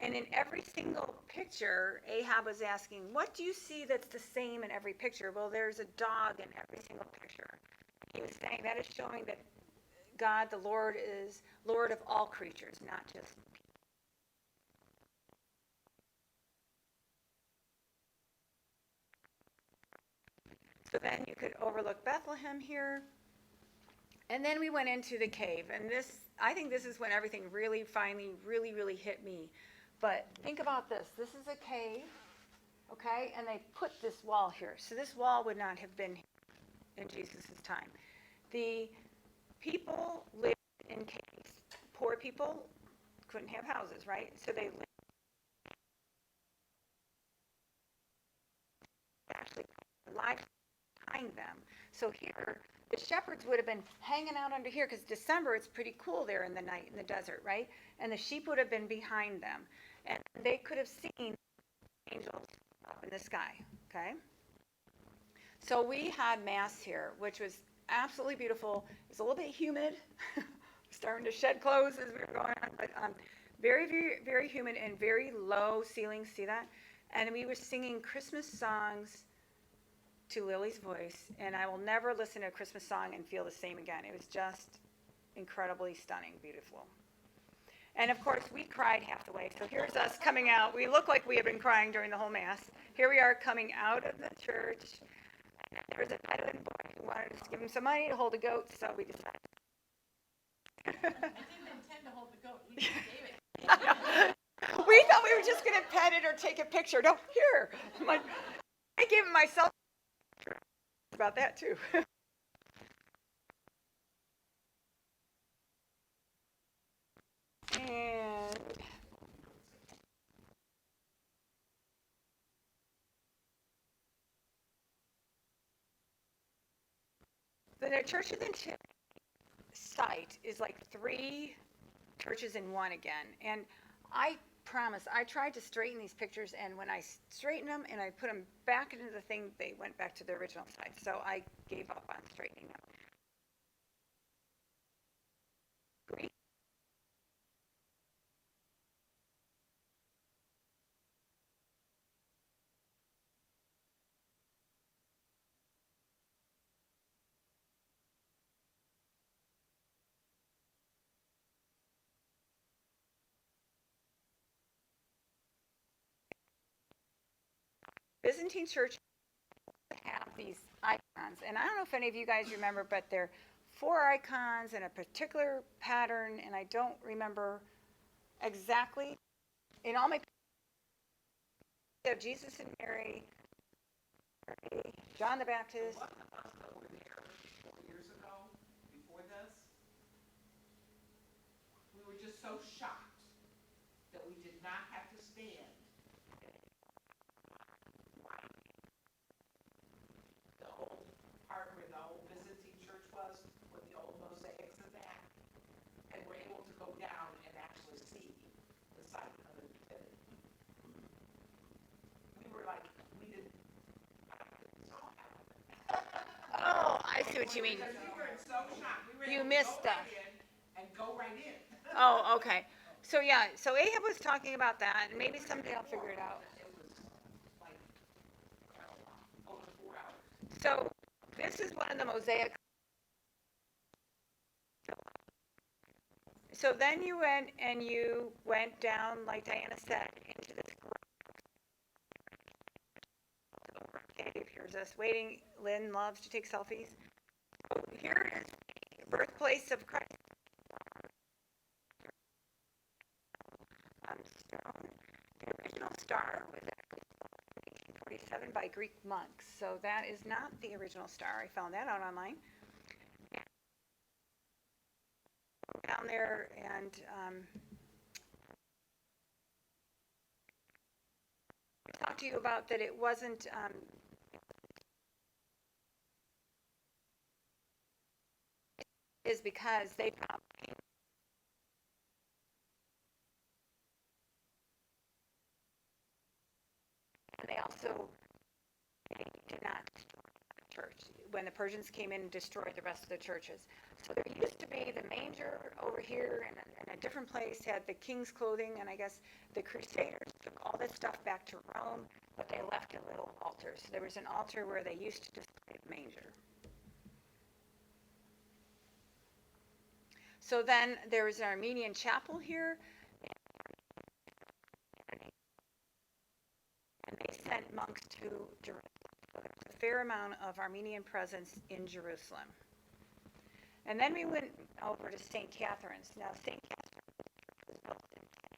And in every single picture, Ahab was asking, what do you see that's the same in every picture? Well, there's a dog in every single picture. He was saying that is showing that God, the Lord, is Lord of all creatures, not just people. So then you could overlook Bethlehem here. And then we went into the cave. And I think this is when everything really finally really hit me. But think about this. This is a cave, okay? And they put this wall here. So this wall would not have been here in Jesus' time. The people lived in caves. Poor people couldn't have houses, right? So they lived actually lives behind them. So here, the shepherds would have been hanging out under here because December, it's pretty cool there in the night in the desert, right? And the sheep would have been behind them. And they could have seen angels up in the sky, okay? So we had Mass here, which was absolutely beautiful. It was a little bit humid, starting to shed clothes as we were going on, but very humid and very low ceilings, see that? And we were singing Christmas songs to Lily's voice, and I will never listen to a Christmas song and feel the same again. It was just incredibly stunning, beautiful. And of course, we cried half the way. So here's us coming out. We look like we have been crying during the whole Mass. Here we are coming out of the church. There was a Bedouin boy who wanted us to give him some money to hold a goat, so we decided. I didn't intend to hold the goat, he just gave it. We thought we were just going to pet it or take a picture. No, here. I'm like, I gave him myself about that too. And the Church of the Nativity site is like 3 churches in one again. And I promise, I tried to straighten these pictures, and when I straightened them and I put them back into the thing, they went back to the original site. So I gave up on straightening them. Greek. Byzantine church have these icons, and I don't know if any of you guys remember, but they're 4 icons in a particular pattern, and I don't remember exactly. In all my you have Jesus and Mary, John the Baptist. One of us that were there 4 years ago, before this, we were just so shocked that we did not have to stand. The old part where the old Byzantine church was, with the old mosaics and that, and we're able to go down and actually see the site of the nativity. We were like, we didn't, I don't think we saw that. Oh, I see what you mean. Because we were so shocked, we were You able to missed go stuff. right in and go right in. Oh, okay. So yeah, so Ahab was talking about that, and maybe someday I'll figure it out. It was like, over 4 hours. So this is one of the mosaic. So then you went down, like Diana said, into this cave. Here's us waiting. Lynn loves to take selfies. So here is the birthplace of Christ. Stone. The original star was actually 1847 by Greek monks. So that is not the original star. I found that out online. Down there, and I talked to you about that it wasn't is because they found and they also did not destroy the church when the Persians came in and destroyed the rest of the churches. So there used to be the manger over here, and in a different place had the king's clothing, and I guess the Crusaders took all this stuff back to Rome, but they left a little altar. So there was an altar where they used to display the manger. So then there was an Armenian Chapel here, and they sent monks to Jerusalem. So there's a fair amount of Armenian presence in Jerusalem. And then we went over to St. Catherine's. Now, St. Catherine's was built in 1081.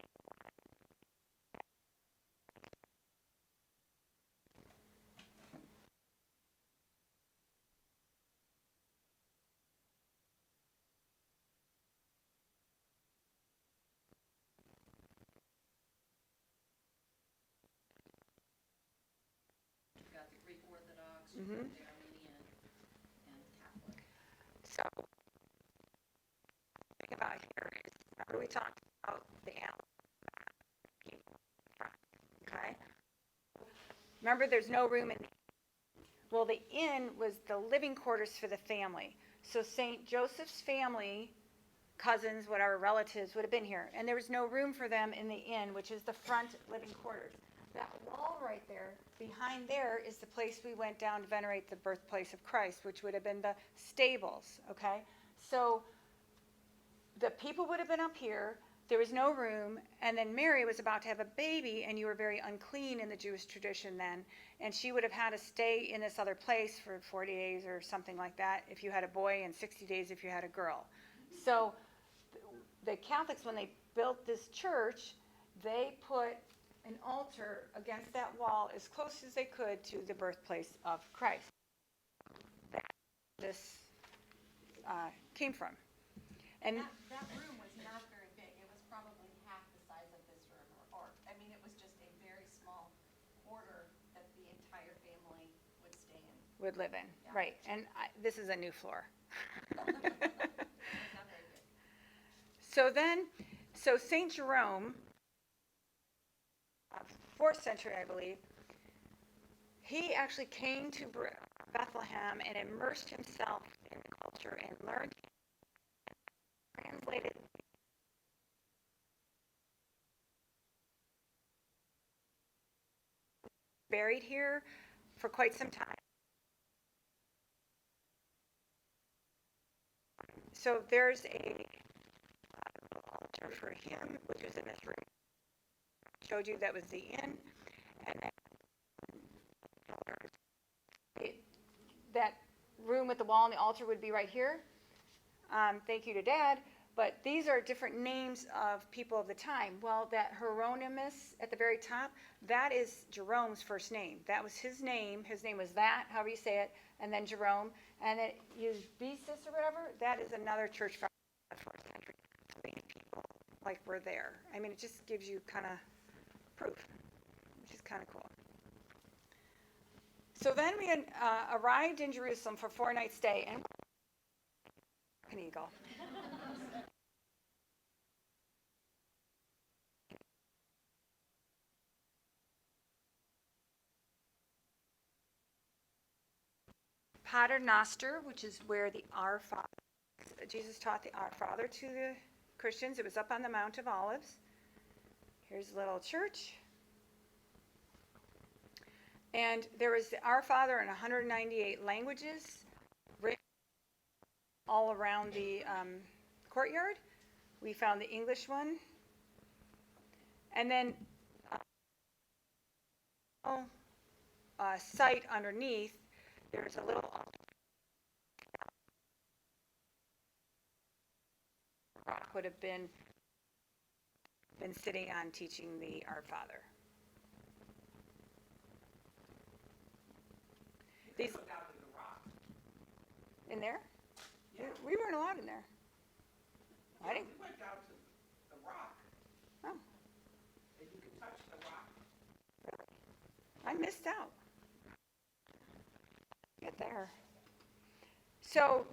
You've got the Greek Orthodox, Mhm. you've got the Armenian, and Catholic. So, the thing about here is, remember we talked about the animal, okay? Remember, there's no room in the well, the inn was the living quarters for the family. So St. Joseph's family, cousins, whatever, relatives would have been here. And there was no room for them in the inn, which is the front living quarters. That wall right there, behind there, is the place we went down to venerate the birthplace of Christ, which would have been the stables, okay? So the people would have been up here. there was no room, and then Mary was about to have a baby, and you were very unclean in the Jewish tradition then, and she would have had to stay in this other place for 40 days or something like that if you had a boy, and 60 days if you had a girl. So the Catholics, when they built this church, they put an altar against that wall as close as they could to the birthplace of Christ. That's where this came from. And That room was not very big. It was probably half the size of this room, I mean, it was just a very small quarter that the entire family would stay in. would live in, Yeah. right. And this is a new floor. It was not very big. So St. Jerome, 4th century, I believe, he actually came to Bethlehem and immersed himself in the culture and learned, translated buried here for quite some time. So there's a altar for him, which was in this room. Showed you that was the inn, and then that room with the wall and the altar would be right here. Thank you to Dad. But these are different names of people of the time. Well, that Hieronymus at the very top, that is Jerome's first name. That was his name. His name was that, however you say it, and then Jerome. And then Eusebius or whatever, that is another church from the 4th century. So many people like were there. I mean, it just gives you kind of proof, which is kind of cool. So then we had, arrived in Jerusalem for 4-night stay, and an eagle. Pater Noster, which is where the Our Father, Jesus taught the Our Father to the Christians. It was up on the Mount of Olives. Here's a little church. And there was the Our Father in 198 languages written all around the courtyard. We found the English one. And then site underneath, there's a little rock would have been sitting on teaching the Our Father. These Look down to the rock. in there? Yeah. We weren't allowed in there. I didn't. We went down to the rock. Oh. And you could touch the rock. I missed out. Get there. So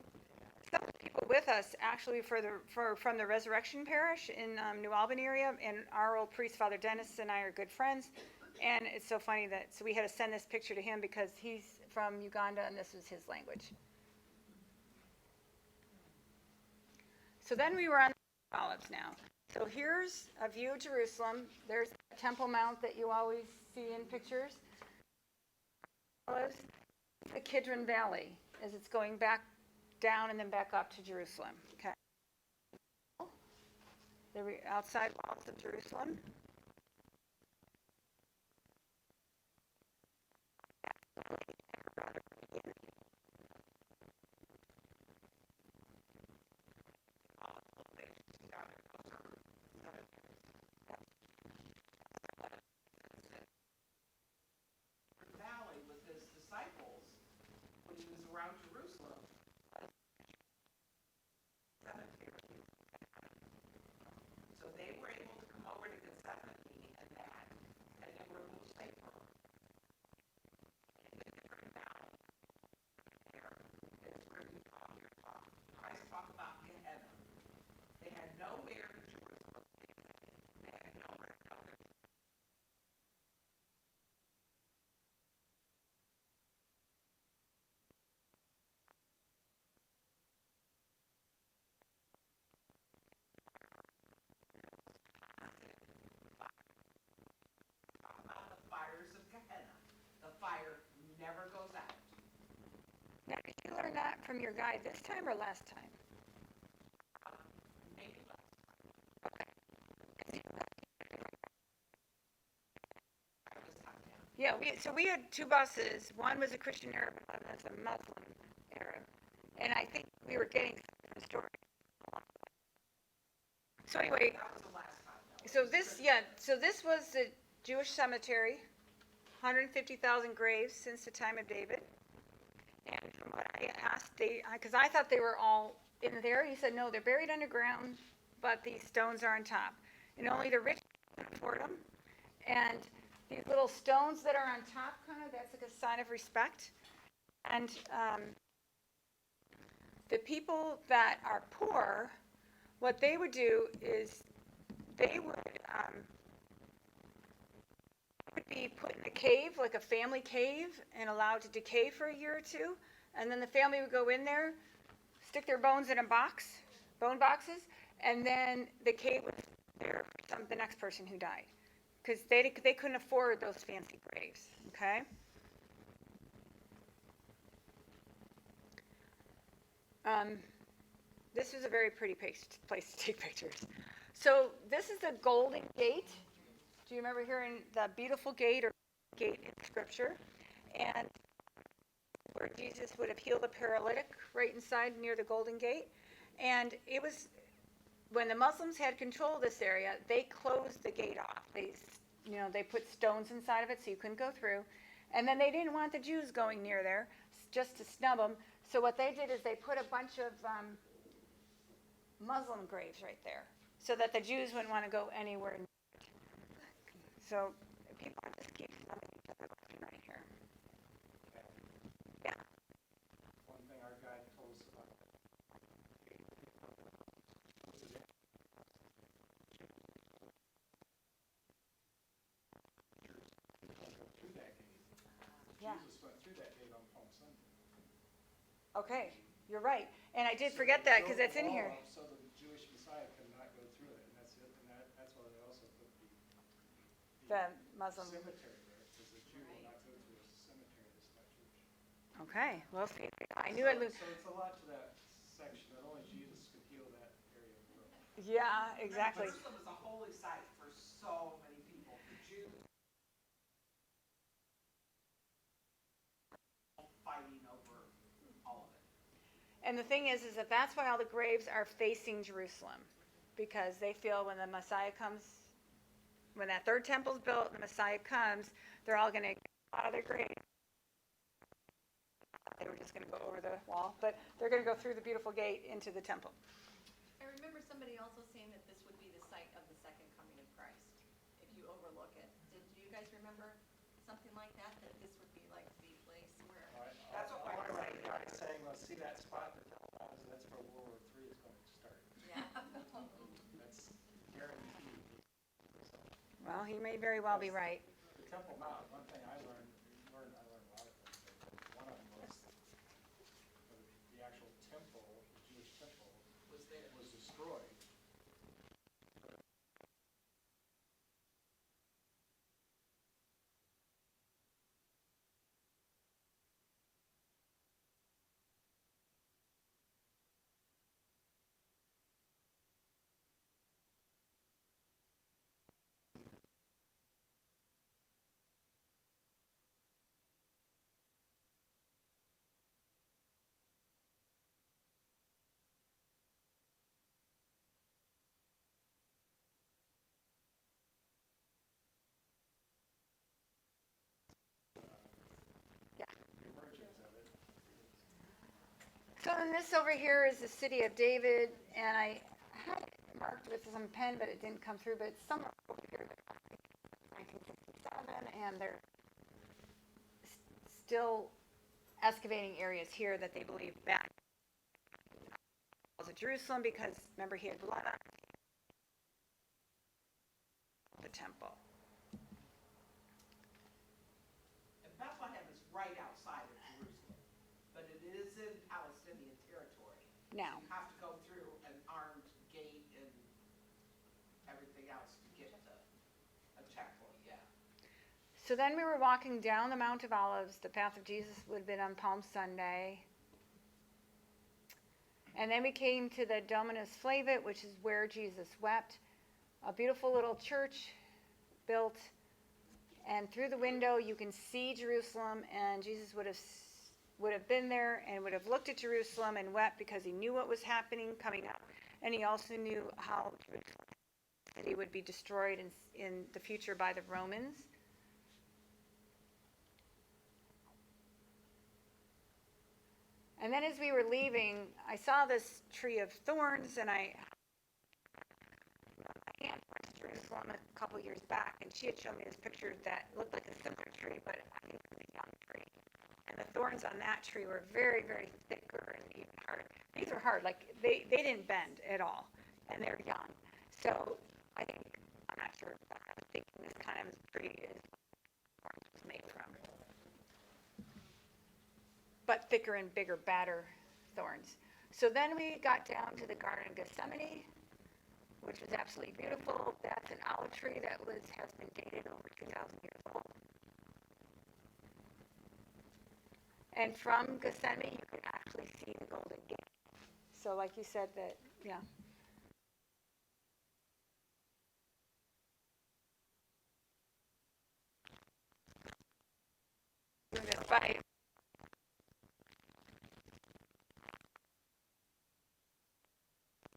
some of the people with us actually from the Resurrection Parish in New Albany area, and our old priest, Father Dennis, and I are good friends. And it's so funny that, so we had to send this picture to him because he's from Uganda and this was his language. So then we were on the Olives now. So here's a view of Jerusalem. There's the Temple Mount that you always see in pictures. Olives. The Kidron Valley as it's going back down and then back up to Jerusalem. Okay. The outside walls of Jerusalem. Valley with his disciples when he was around Jerusalem. So they were able to come over to Gethsemane and that, and they were a little safer. In the different valley there is where you talk, Christ talked about Gehenna. They had nowhere in Jerusalem. They had nowhere to go. Talk about the fires of Gehenna. The fire never goes out. Now, did you learn that from your guide this time or last time? Maybe last time. Yeah, we had two buses. One was a Christian Arab, and one was a Muslim Arab. And I think we were getting different stories. So anyway, That was the last time, though. so this was the Jewish cemetery, 150,000 graves since the time of David. And from what I asked, because I thought they were all in there, he said, no, they're buried underground, but these stones are on top. And only the rich can afford them. And these little stones that are on top, kind of, that's like a sign of respect. And the people that are poor, what they would do is they would be put in a cave, like a family cave, and allowed to decay for a year or two. And then the family would go in there, stick their bones in a box, bone boxes, and then the cave was there for the next person who died. Because they couldn't afford those fancy graves, okay? This is a very pretty place to take pictures. So this is the Golden Gate. Do you remember hearing the beautiful gate or gate in Scripture? And where Jesus would have healed a paralytic right inside near the Golden Gate. And it was, when the Muslims had control of this area, they closed the gate off. They put stones inside of it so you couldn't go through. And then they didn't want the Jews going near there just to snub them. So what they did is they put a bunch of Muslim graves right there so that the Jews wouldn't want to go anywhere near it. So people just keep snubbing each other right here. Yeah. One thing our guide told us about through that gate. Yeah. Jesus went through that gate on Palm Sunday. Okay, you're right. And I did forget that because it's in here. So the Jewish Messiah could not go through it, and that's it. And that's why they also put The Muslim. cemetery there, because the Jew will not go through a cemetery that's not Jewish. Okay, well, see, I knew it. So it's a lot to that section that only Jesus could heal that area from. Yeah, exactly. Jerusalem is a holy site for so many people. The Jews fighting over all of it. And the thing is that that's why all the graves are facing Jerusalem, because they feel when the Messiah comes, when that third temple's built and the Messiah comes, they're all going to get out of their grave. They were just going to go over the wall, but they're going to go through the beautiful gate into the temple. I remember somebody also saying that this would be the site of the second coming of Christ, if you overlook it. Do you guys remember something like that, that this would be like the place where? That's what I we're remember the guy saying, let's see that spot that that's where World War III is going to start. Yeah. That's guaranteed. So, Well, he may very well be right. the Temple Mount, one thing I learned a lot of things, but one of them was the actual temple, the Jewish temple, was destroyed. So then this over here is the city of David, and I had it marked with some pen, but it didn't come through, but it's somewhere over here. 1967, and they're still excavating areas here that they believe back to Jerusalem, because remember he had blood on the temple. And Bethlehem is right outside of Jerusalem, but it is in Palestinian territory. Now, You have to go through an armed gate and everything else to get to a checkpoint, yeah. so then we were walking down the Mount of Olives. The path of Jesus would have been on Palm Sunday. And then we came to the Dominus Slavitt, which is where Jesus wept. A beautiful little church built And through the window, you can see Jerusalem, and Jesus would have been there and would have looked at Jerusalem and wept because he knew what was happening coming up, and he also knew how Jerusalem city would be destroyed in the future by the Romans. And then as we were leaving, I saw this tree of thorns, and my aunt went to Jerusalem a couple years back, and she had shown me this picture that looked like a similar tree, but I think it was a young tree. And the thorns on that tree were very, very thicker and even hard. These are hard, like they didn't bend at all, and they're young. So I think, I'm not sure, but I'm thinking this kind of tree is what thorns was made from. But thicker and bigger, badder thorns. So then we got down to the Garden of Gethsemane, which was absolutely beautiful. That's an olive tree that has been dated over 2,000 years old. And from Gethsemane, you can actually see the Golden Gate. So like you said that, yeah. Doing this by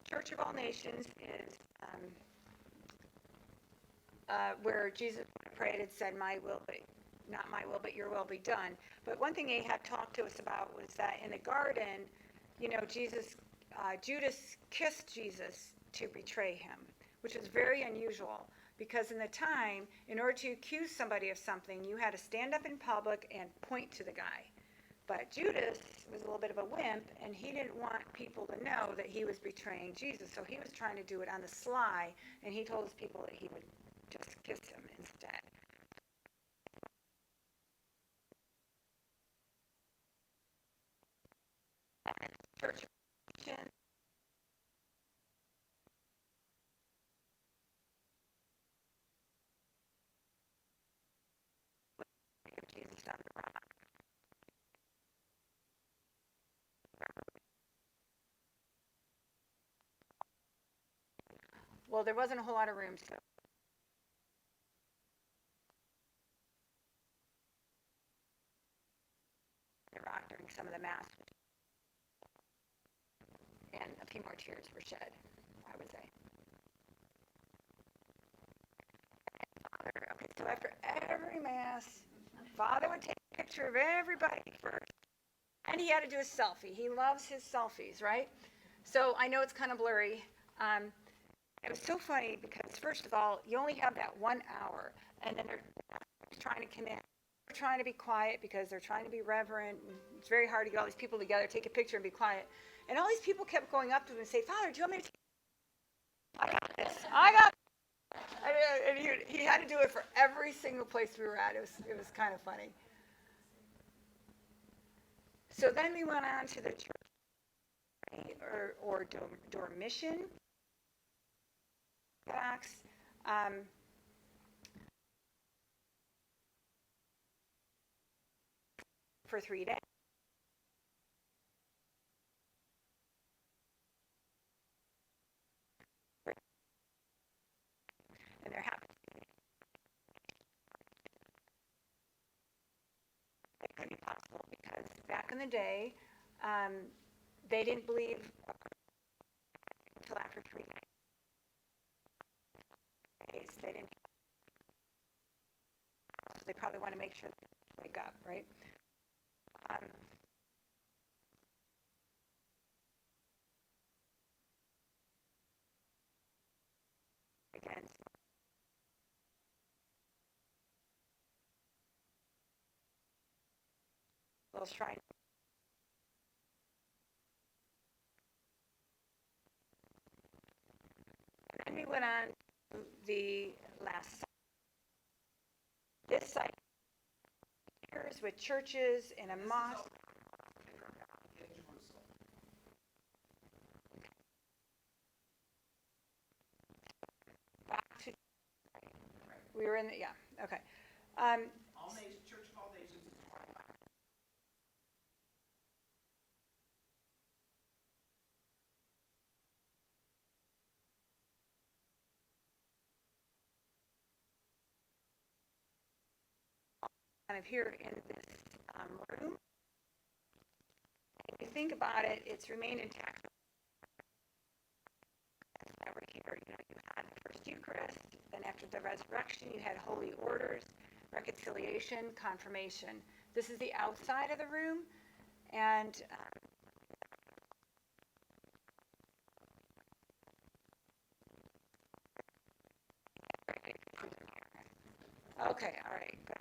Church of All Nations is where Jesus prayed and said, not my will, but your will be done. But one thing Ahab talked to us about was that in the garden, Judas kissed Jesus to betray him, which is very unusual because in the time, in order to accuse somebody of something, you had to stand up in public and point to the guy. But Judas was a little bit of a wimp, and he didn't want people to know that he was betraying Jesus, so he was trying to do it on the sly, and he told his people that he would just kiss him instead. Church Jesus on the rock. Well, there wasn't a whole lot of room, so the rock during some of the mass, and a few more tears were shed, I would say. Father, okay, so after every mass, Father would take a picture of everybody first, and he had to do a selfie. He loves his selfies, right? So I know it's kind of blurry. It was so funny because, first of all, you only have that 1 hour, and then they're trying to come in. They're trying to be quiet because they're trying to be reverent. And it's very hard to get all these people together, take a picture, and be quiet. And all these people kept going up to him and say, Father, do you want me to take I got this. I got this. And he had to do it for every single place we were at. It was kind of funny. So then we went on to the church or dormition. Acts. For 3 days. And there happened to be, it couldn't be possible because back in the day, they didn't believe until after 3 days. They didn't. So they probably want to make sure they wake up, right? Again, we'll try. And then we went on to the last site. This site with churches and a mosque. Back to, we were in the, yeah, okay. All nations, Church of All Nations. kind of here in this room. If you think about it, it's remained intact. Over here, you had the first Eucharist, then after the resurrection, you had holy orders, reconciliation, confirmation. This is the outside of the room, and okay, all right, good.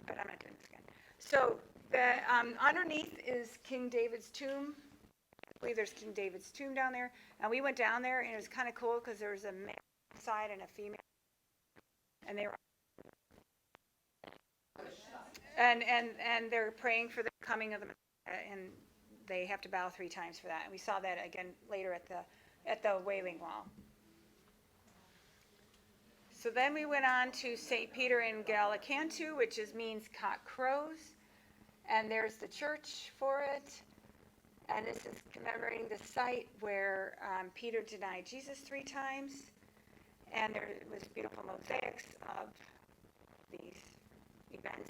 But I'm not doing this again. So the underneath is King David's tomb. I believe there's King David's tomb down there. And we went down there, and it was kind of cool because there was a male side and a female, and they were and they're praying for the coming of the Messiah, and they have to bow 3 times for that. And we saw that again later at the Wailing Wall. So then we went on to St. Peter in Gallicantu, which means cock crows. And there's the church for it. And this is commemorating the site where Peter denied Jesus 3 times. And there was beautiful mosaics of these events.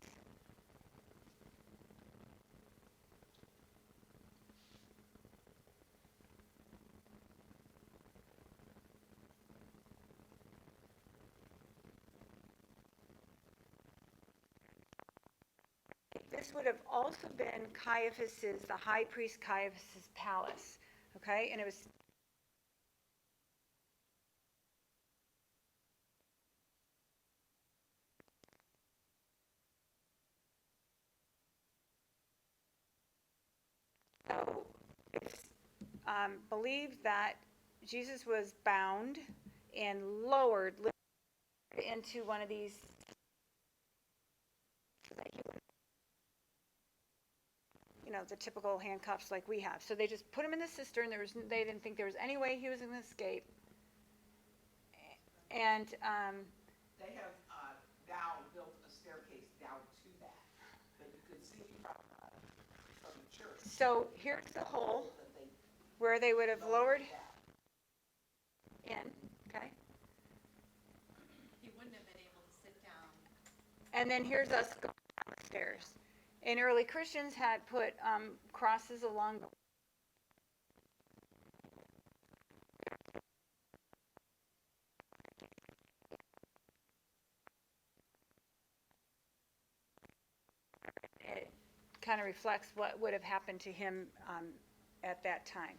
This would have also been Caiaphas's, the high priest Caiaphas's palace, okay? And it was so it's believed that Jesus was bound and lowered into one of these so that he would, the typical handcuffs like we have. So they just put him in the cistern. They didn't think there was any way he was going to escape. And They have now built a staircase down to that you could see from the church. So here's the hole where they would have lowered in, okay? He wouldn't have been able to sit down. And then here's us going down the stairs. And early Christians had put crosses along the it kind of reflects what would have happened to him at that time.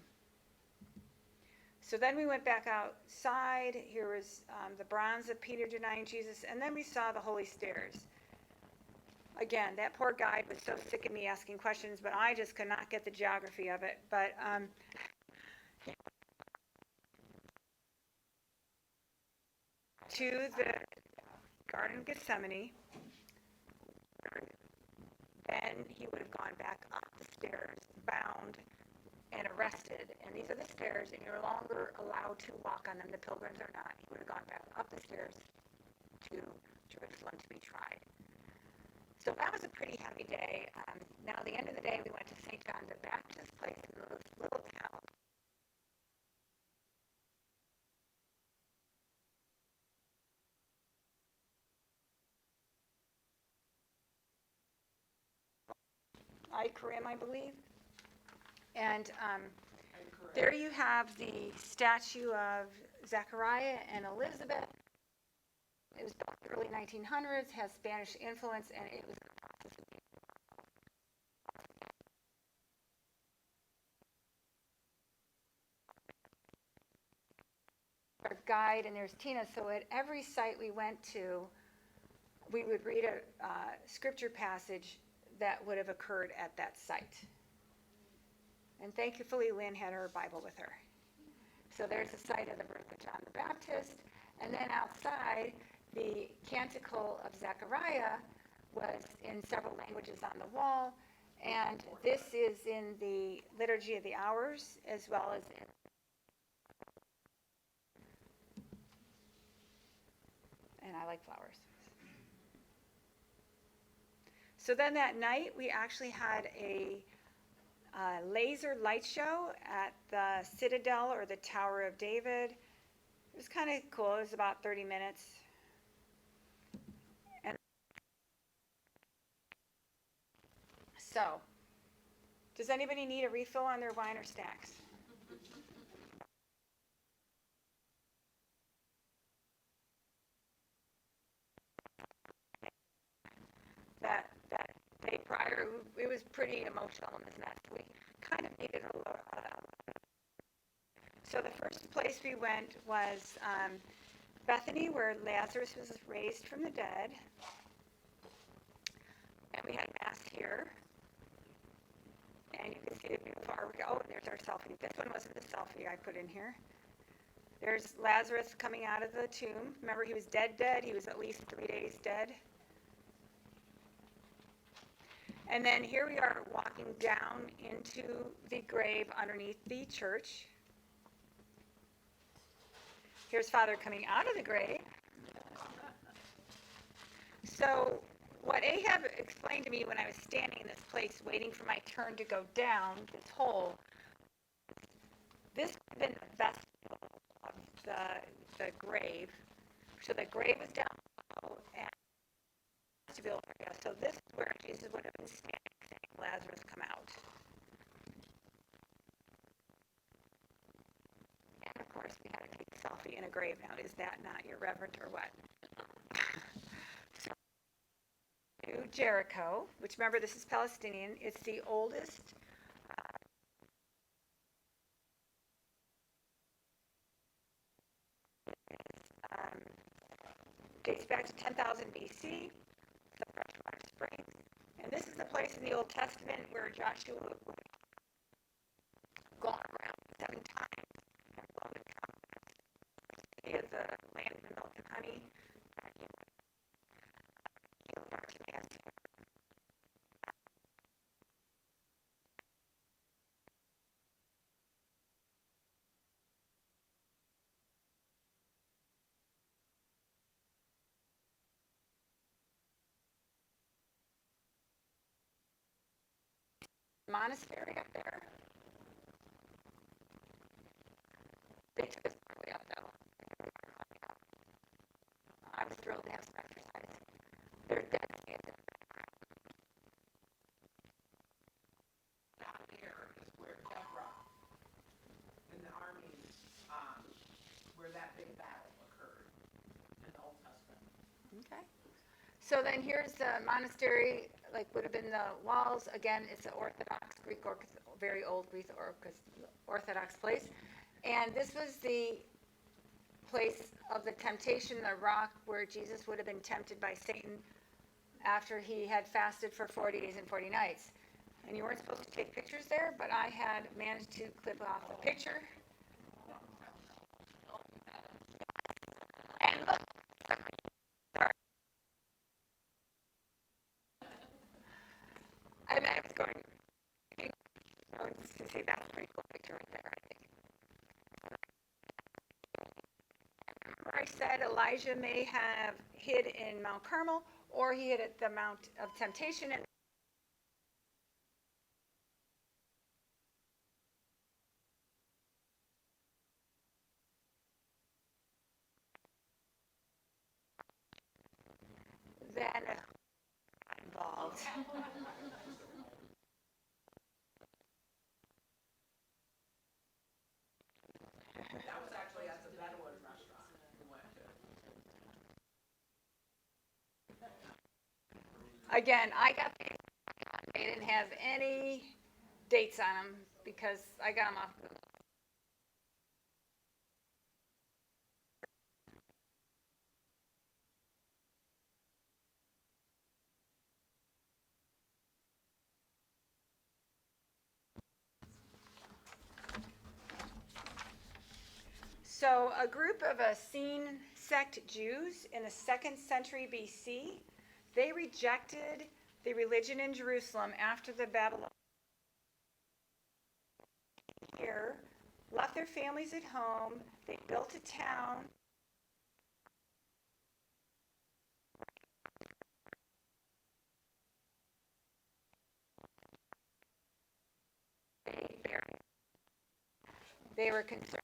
So then we went back outside. Here was the bronze of Peter denying Jesus, and then we saw the holy stairs. Again, that poor guide was so sick of me asking questions, but I just could not get the geography of it. But to the Garden of Gethsemane, then he would have gone back up the stairs, bound and arrested. And these are the stairs, and you're no longer allowed to walk on them. The pilgrims are not. He would have gone back up the stairs to Jerusalem to be tried. So that was a pretty heavy day. Now, at the end of the day, we went to St. John the Baptist place in this little town. Ikarim, I believe. And there you have the statue of Zechariah and Elizabeth. It was built in the early 1900s, has Spanish influence, and it was our guide, and there's Tina. So at every site we went to, we would read a scripture passage that would have occurred at that site. And thankfully, Lynn had her Bible with her. So there's the site of the birth of John the Baptist. And then outside, the Canticle of Zechariah was in several languages on the wall. And this is in the Liturgy of the Hours, as well as in and I like flowers. So then that night, we actually had a laser light show at the Citadel or the Tower of David. It was kind of cool. It was about 30 minutes. So, does anybody need a refill on their wine or snacks? That day prior, it was pretty emotional in this mess. We kind of needed a lot. So the first place we went was Bethany, where Lazarus was raised from the dead. And we had Mass here. And you can see the beautiful artwork. Oh, and there's our selfie. This one wasn't the selfie I put in here. There's Lazarus coming out of the tomb. Remember, he was dead. He was at least 3 days dead. And then here we are walking down into the grave underneath the church. Here's Father coming out of the grave. So what Ahab explained to me when I was standing in this place waiting for my turn to go down this hole, this would have been the vestibule of the grave. So the grave was down below and the vestibule area. So this is where Jesus would have been standing saying, Lazarus, come out. And of course, we had to take a selfie in a grave. Now, is that not irreverent or what? So, to Jericho, which remember, this is Palestinian. It's the oldest dates back to 10,000 BC, the freshwater springs. And this is the place in the Old Testament where Joshua would go around 7 times and blow the trumpet. He is the land of milk and honey. Monastery up there. They took us way up though. I was thrilled to have some exercise. They're dead standing. Down here is where Petra and the armies, where that big battle occurred in the Old Testament. Okay. So then here's the monastery, like would have been the walls. Again, it's an Orthodox Greek, very old Greek Orthodox place. And this was the place of the temptation, the rock where Jesus would have been tempted by Satan after he had fasted for 40 days and 40 nights. And you weren't supposed to take pictures there, but I had managed to clip off the picture. And look. I was going to see that's a pretty cool picture right there, I think. Remember I said Elijah may have hid in Mount Carmel, or he hid at the Mount of Temptation. And then involved. That was actually at the Bedouin restaurant we went to. Again, I got these. They didn't have any dates on them because I got them off Google. So a group of Essene sect Jews in the 2nd century BC, they rejected the religion in Jerusalem after the Babylonian here, left their families at home, they built a town. They were concerned.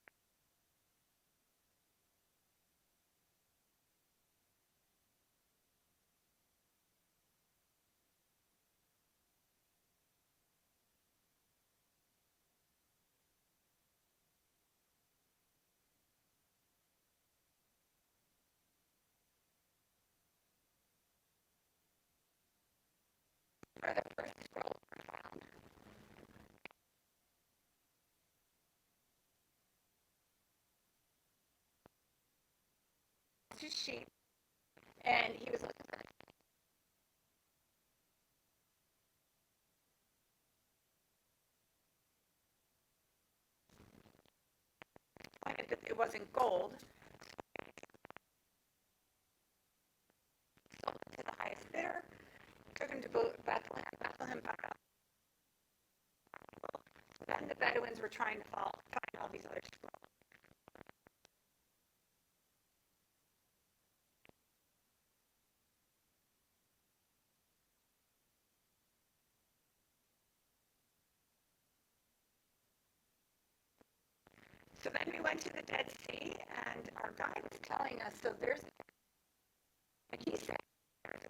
where the first scrolls were found. His sheep, and he was looking for pointed that it wasn't gold, sold it to the highest bidder, took him to Bethlehem. Bethlehem found out. So then the Bedouins were trying to find all these other scrolls. So then we went to the Dead Sea, and our guide was telling us, so there's, like he said, there's a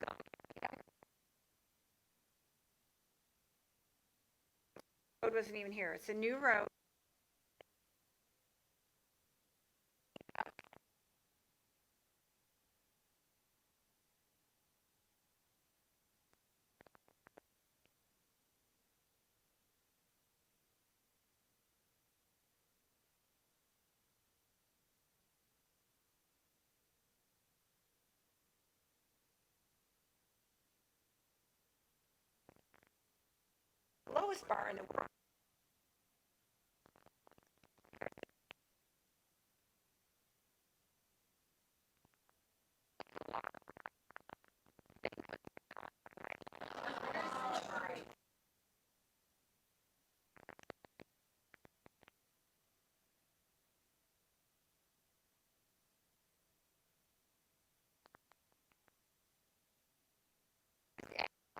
road wasn't even here. It's a new road. The lowest bar in the world.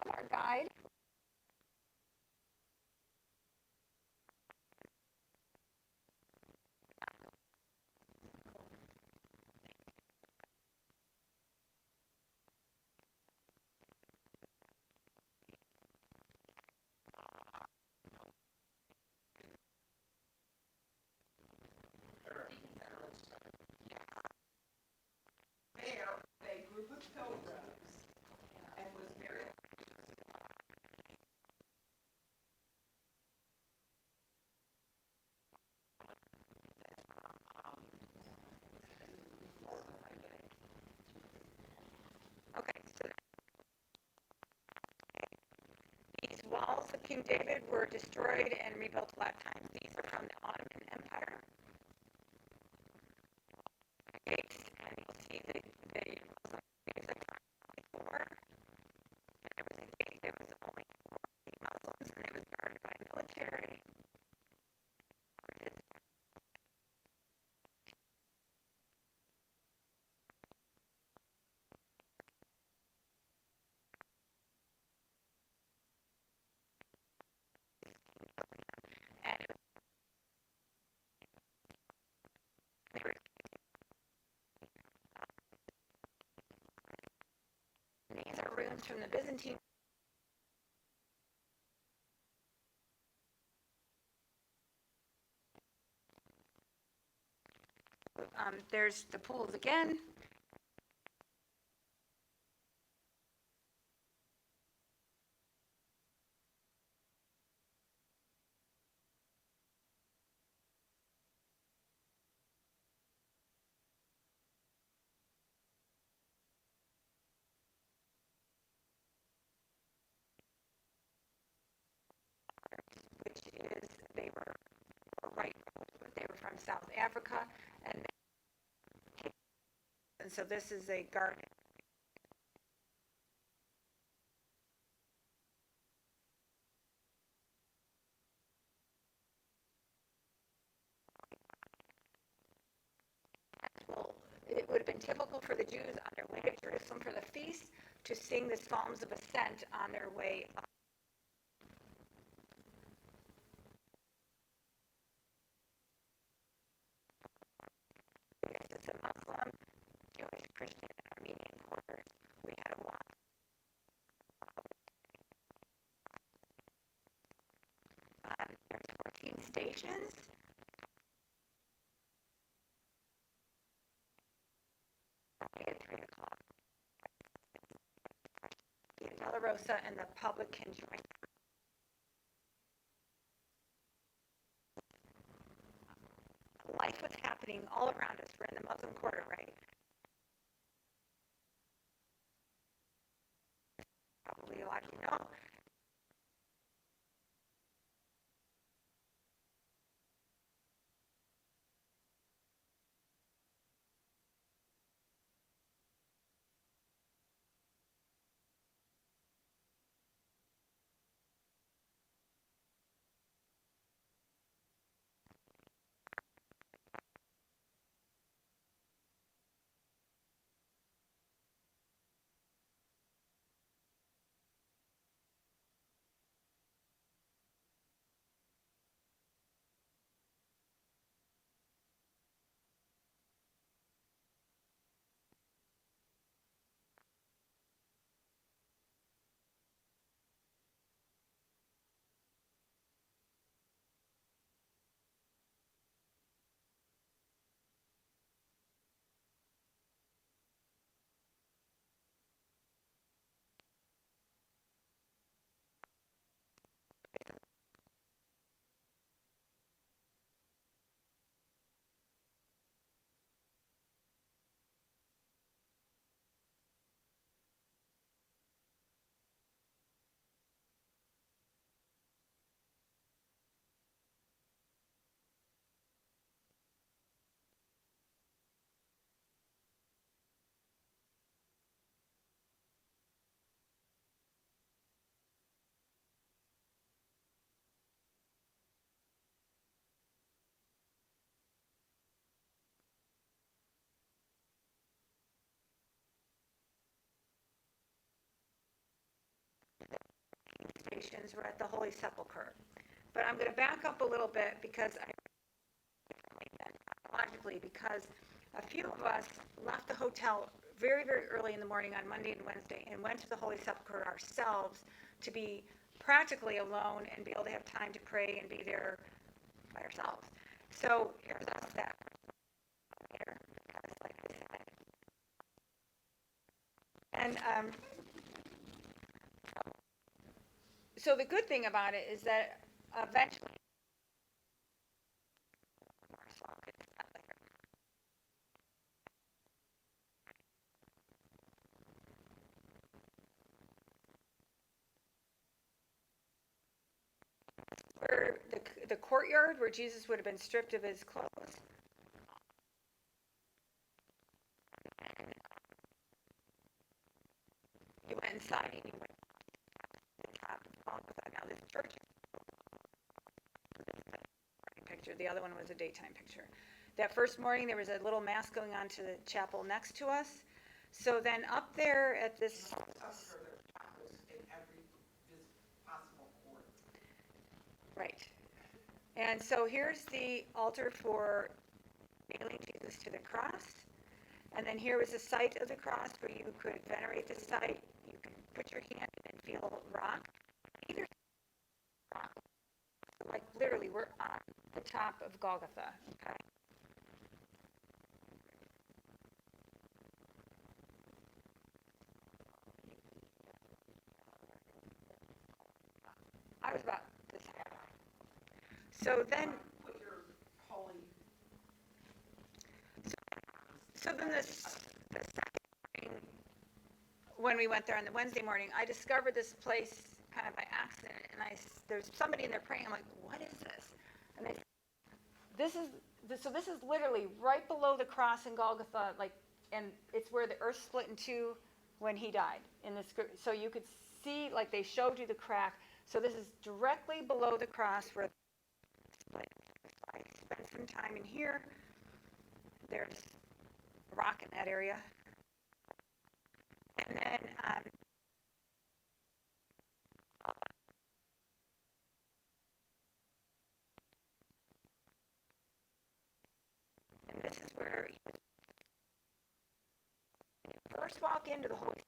Our guide. There, a group of pilgrims, and was very. Okay, so these walls of King David were destroyed and rebuilt 5 times. These are from the Ottoman Empire. Gates, and you'll see the Muslim gates before. There was a gate, there was only 40 Muslims, and it was guarded by military. And they were, these are rooms from the Byzantine. There's the pools again. Which is, they were right, they were from South Africa, and so this is a garden. Well, it would have been typical for the Jews on their way to Jerusalem for the feast to sing the Psalms of Ascent on their way up. Because it's a Muslim, Jewish, Christian, and Armenian quarters, we had a walk. There's 14 stations. At 3 o'clock. Della Rosa and the public can join. Life was happening all around us. We're in the Muslim quarter, right? Probably a lot of you know. Stations were at the Holy Sepulchre. But I'm going to back up a little bit because chronologically, because a few of us left the hotel very, very early in the morning on Monday and Wednesday and went to the Holy Sepulchre ourselves to be practically alone and be able to have time to pray and be there by ourselves. So here's us that there, because like I said. And so the good thing about it is that eventually where the courtyard where Jesus would have been stripped of his clothes. You went inside and you went to the top of Golgotha. Now this church picture. The other one was a daytime picture. That first morning there was a little mass going on to the chapel next to us. So then up there at this In every possible court. right. And so here's the altar for nailing Jesus to the cross. And then here was the site of the cross where you could venerate the site. You could put your hand in and feel rock. Either rock. So like literally we're on the top of Golgotha. Okay. I was about this high. So then Put your holy. So then the second morning, when we went there on the Wednesday morning, I discovered this place kind of by accident, and there's somebody in there praying. I'm like, what is this? And they said, this is literally right below the cross in Golgotha, and it's where the earth split in two when he died. So you could see, like they showed you the crack. So this is directly below the cross where I spent some time in here. There's rock in that area. And then and this is where you first walk into the Holy Spirit.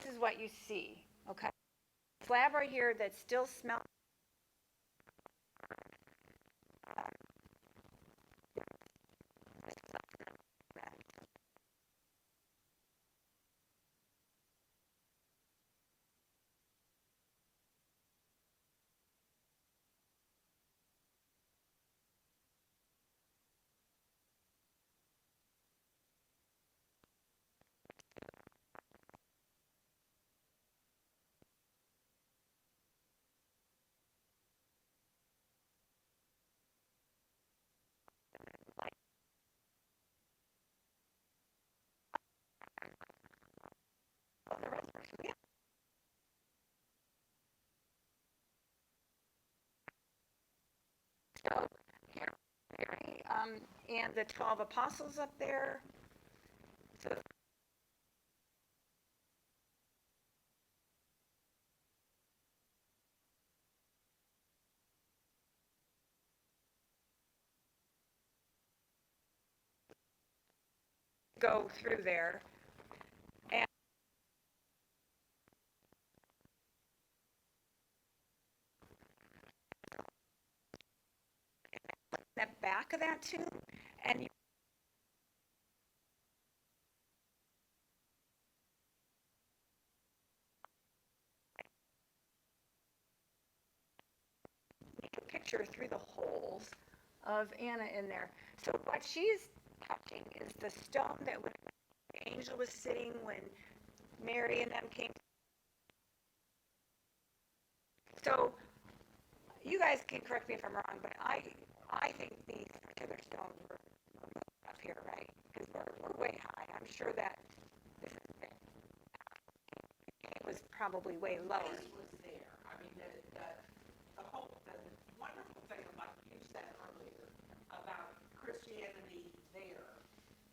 This is what you see, okay? Slab right here that still smells. and the 12 apostles up there. So go through there. And the back of that tomb, and you take a picture through the holes of Anna in there. So what she's touching is the stone that the angel was sitting when Mary and them came. So you guys can correct me if I'm wrong, but I think these particular stones were up here, right? Because we're way high. I'm sure that this is, it was probably way lower. Christ was there. I mean, the wonderful thing, like you said earlier, about Christianity there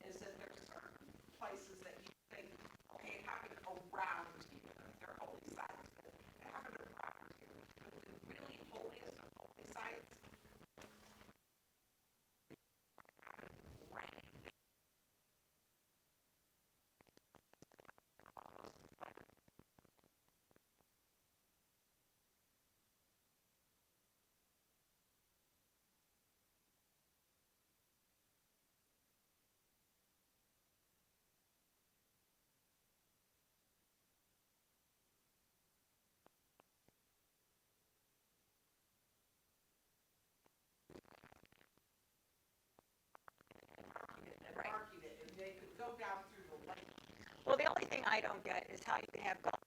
is that there's certain places that you think, okay, it happened around here. They're holy sites, but it happened around here. But the really holiest of holy sites, and Right. marking it, and they could go down through the lake. Well, the only thing I don't get is how you can have God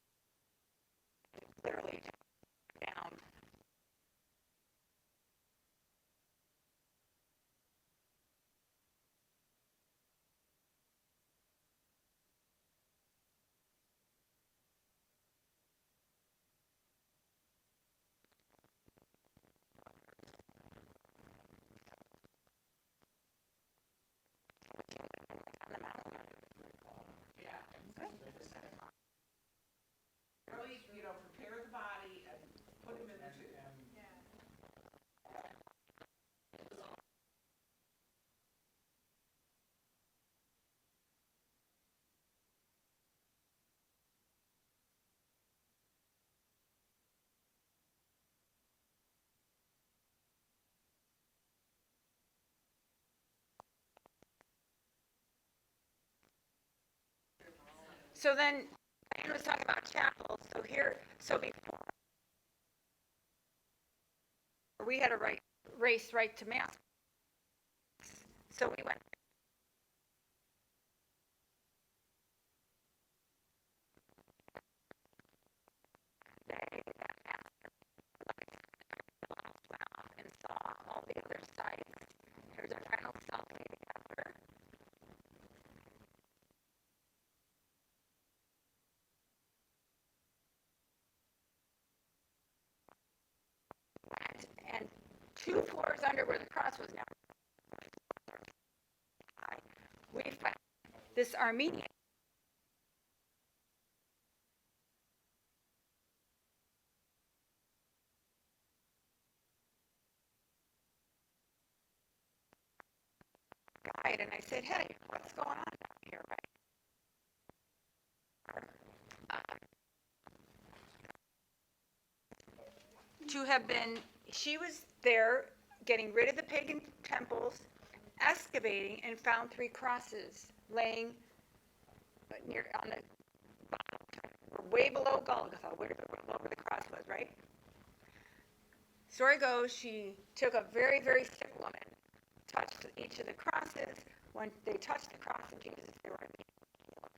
literally down. Yeah. Really, prepare the body and put him in the tomb. So then, Diane was talking about chapel. So before we had a race right to mass. So we went. And saw all the other sites. Here's our final selfie together. And 2 floors under where the cross was now, we found this Armenian guide, and I said, hey, what's going on down here, right? To have been, she was there getting rid of the pagan temples, excavating, and found 3 crosses laying near on the bottom, way below Golgotha, where the cross was, right? Story goes, she took a very, very sick woman, touched each of the crosses. When they touched the cross of Jesus, they were immediately healed.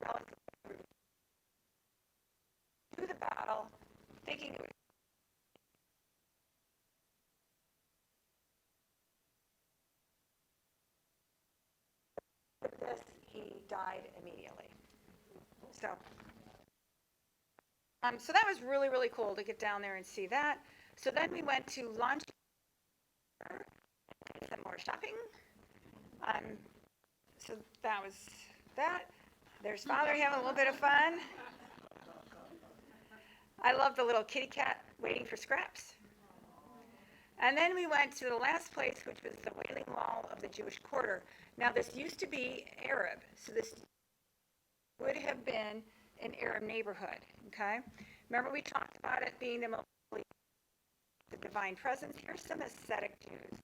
relatively to the battle, thinking it would with this, he died immediately. So that was really, really cool to get down there and see that. So then we went to lunch, did some more shopping. So that was that. There's Father having a little bit of fun. I love the little kitty cat waiting for scraps. And then we went to the last place, which was the Wailing Wall of the Jewish Quarter. Now, this used to be Arab, so this would have been an Arab neighborhood, okay? Remember we talked about it being the divine presence? Here's some ascetic Jews.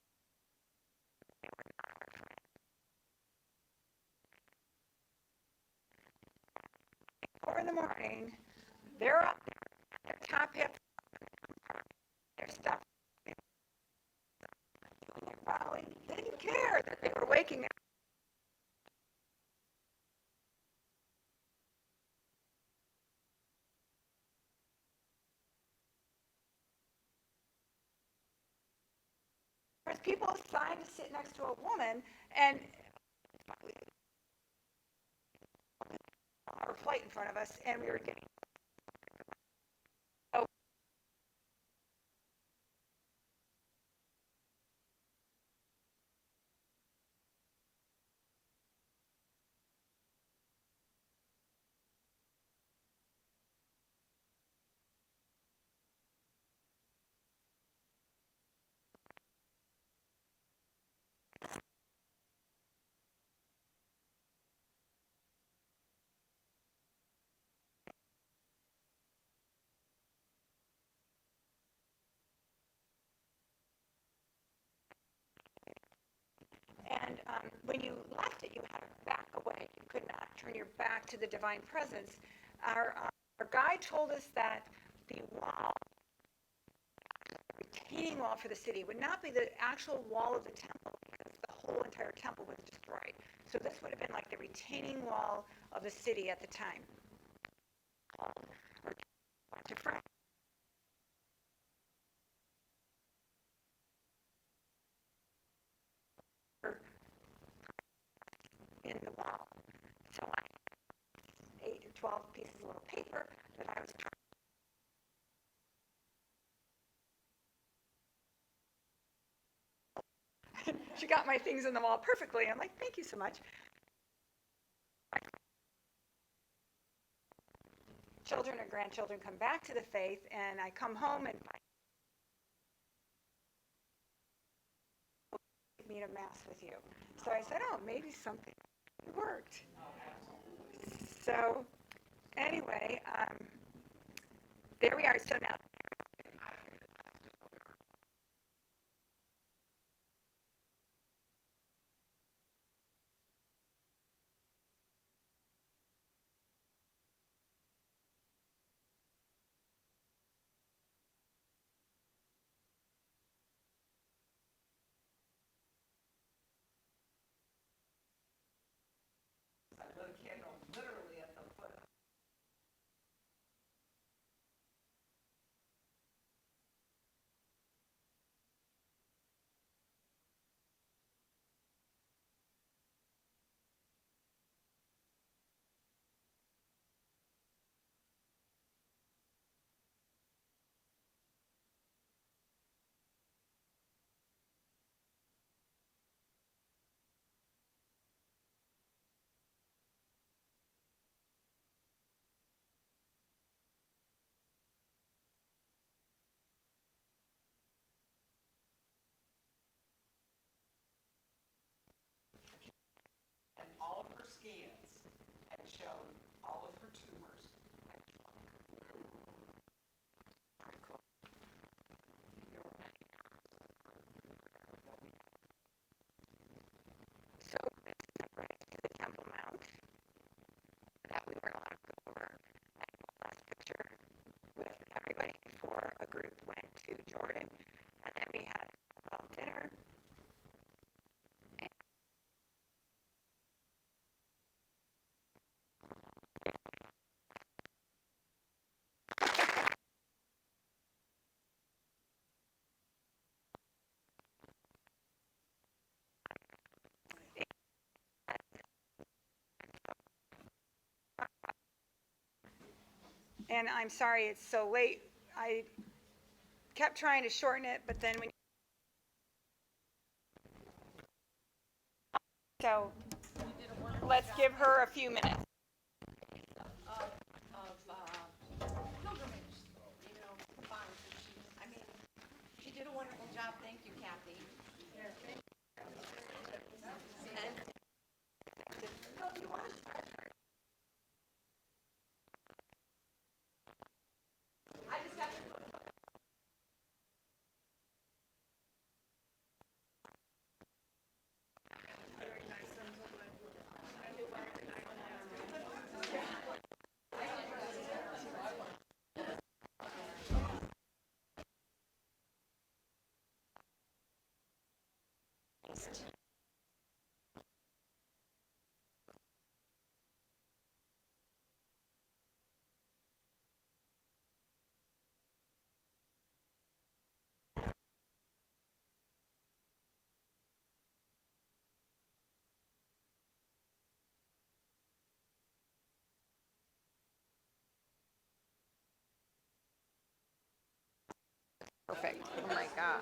4 in the morning, they're up there, their top hip, their stuff, doing their bowing. They didn't care that they were waking up. There's people assigned to sit next to a woman, and our plate in front of us, and we were getting. Oh. And when you left it, you had to back away. You could not turn your back to the divine presence. Our guide told us that the wall, the retaining wall for the city, would not be the actual wall of the temple because the whole entire temple was destroyed. So this would have been like the retaining wall of the city at the time. Or to France. In the wall. So I had 8 or 12 pieces of little paper that I was trying. She got my things in the wall perfectly. I'm like, thank you so much. Children or grandchildren come back to the faith, and I come home and meet a mass with you. So I said, oh, maybe something worked. So anyway, there we are. So now The candle literally at the foot of and all of her scans had shown all of her tumors had shrunk. so it's separate to the Temple Mount that we were allowed to go over. And the last picture with everybody before a group went to Jordan, and then we had dinner. I'm sorry it's so late. I kept trying to shorten it, but then when so let's give her a few minutes. Pilgrimage, combined. She did a wonderful job. Thank you, Kathy. And if you want to start, I just got to. Perfect. Oh my God.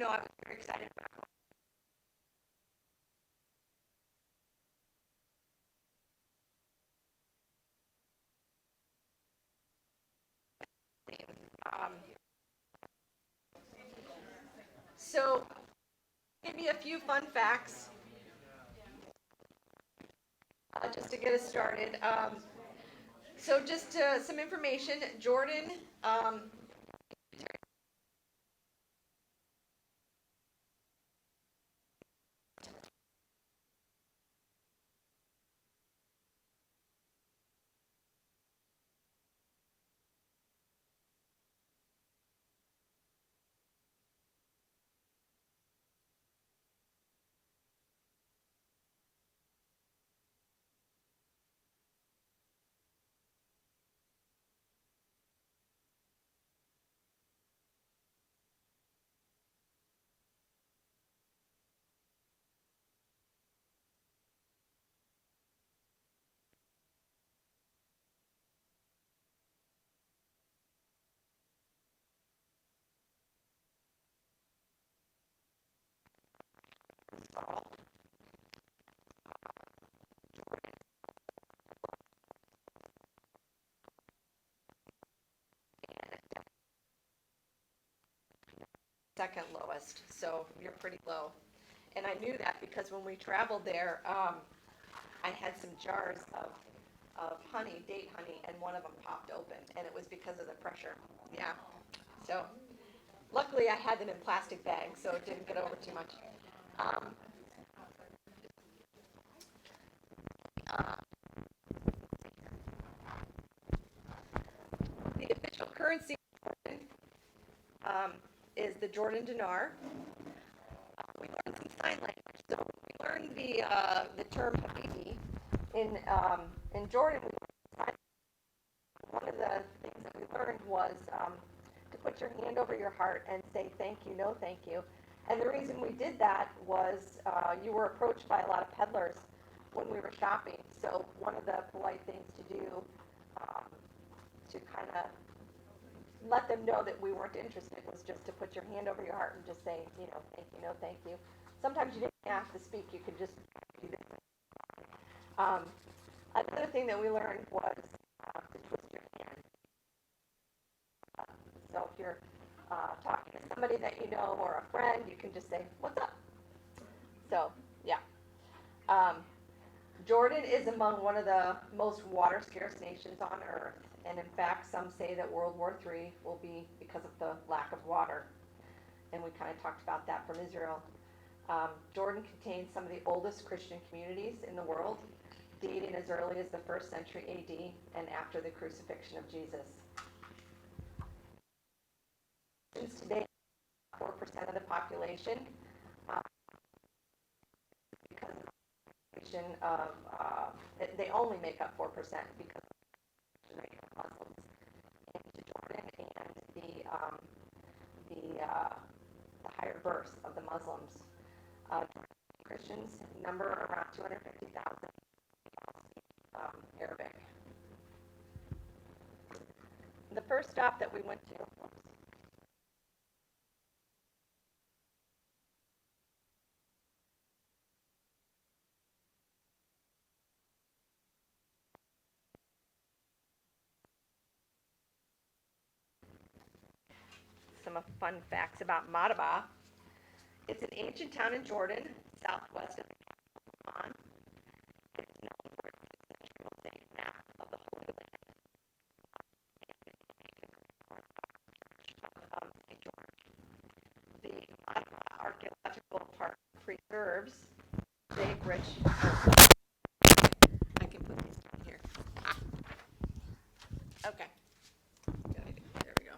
I was very excited about so give me a few fun facts just to get us started. So just some information. Jordan Saul. Second lowest, so you're pretty low. And I knew that because when we traveled there, I had some jars of honey, date honey, and one of them popped open, and it was because of the pressure. Yeah. So luckily I had them in plastic bags, so it didn't get over too much. The official currency is the Jordan dinar. We learned some sign language, so we learned the term Habibi. In Jordan, one of the things that we learned was to put your hand over your heart and say thank you, no thank you. And the reason we did that was you were approached by a lot of peddlers when we were shopping. So one of the polite things to do to kind of let them know that we weren't interested was just to put your hand over your heart and just say, thank you, no thank you. Sometimes you didn't have to speak, you could just do this. Another thing that we learned was to twist your hand. So if you're talking to somebody that you know or a friend, you can just say, what's up? So, yeah. Jordan is among one of the most water-scarce nations on earth. And in fact, some say that World War III will be because of the lack of water. And we kind of talked about that from Israel. Jordan contains some of the oldest Christian communities in the world, dating as early as the 1st century AD and after the crucifixion of Jesus. Today, 4% of the population, because they only make up 4% because of Muslims into Jordan and the higher births of the Muslims. Christians number around 250,000. Arabic. The first stop that we went to. Some fun facts about Madaba. It's an ancient town in Jordan, southwest of Amman. It's known for its Mosaic Map of the Holy Land. St. George. The Madaba Archaeological Park preserves Mosaic rich. I can put these down here. Okay. Good idea. There we go.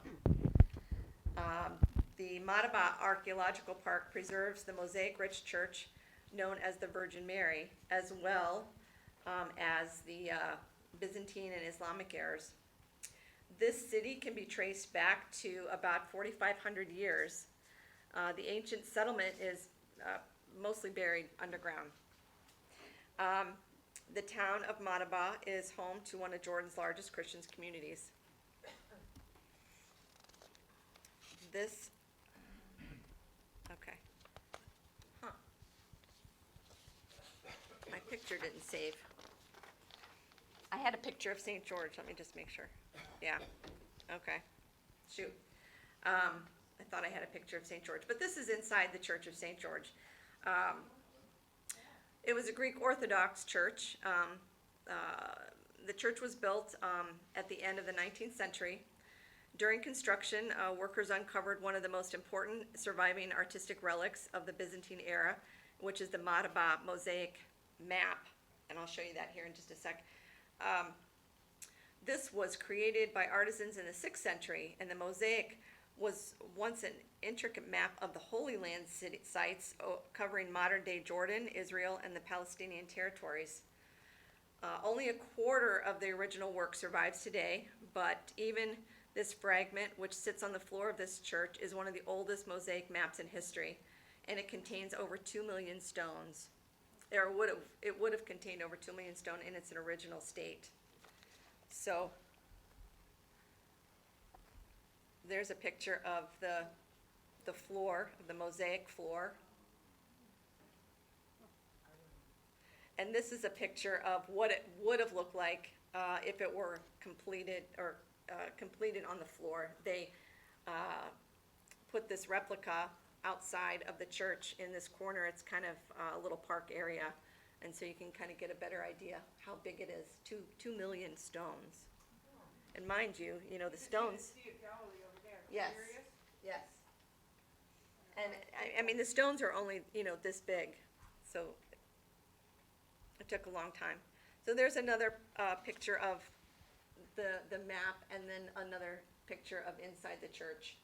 The Madaba Archaeological Park preserves the Mosaic-rich church known as the Virgin Mary, as well as the Byzantine and Islamic eras. This city can be traced back to about 4,500 years. The ancient settlement is mostly buried underground. The town of Madaba is home to one of Jordan's largest Christian communities. This, okay. Huh. My picture didn't save. I had a picture of St. George, let me just make sure. Yeah, okay, shoot. I thought I had a picture of St. George, but this is inside the Church of St. George. It was a Greek Orthodox church. The church was built at the end of the 19th century. During construction, workers uncovered one of the most important surviving artistic relics of the Byzantine era, which is the Madaba Mosaic Map, and I'll show you that here in just a sec. This was created by artisans in the 6th century, and the mosaic was once an intricate map of the Holy Land sites covering modern-day Jordan, Israel, and the Palestinian territories. Only a quarter of the original work survives today, but even this fragment, which sits on the floor of this church, is one of the oldest mosaic maps in history, and it contains over 2 million stones. It would have contained over 2 million stones in its original state. So there's a picture of the floor, of the mosaic floor. And this is a picture of what it would have looked like if it were completed or completed on the floor. They put this replica outside of the church in this corner. It's kind of a little park area, and so you can kind of get a better idea how big it is. 2 million stones. And mind you, the stones. See a gallery over there. Yes. Serious? Yes. And I mean, the stones are only, this big, so it took a long time. So there's another picture of the map, and then another picture of inside the church.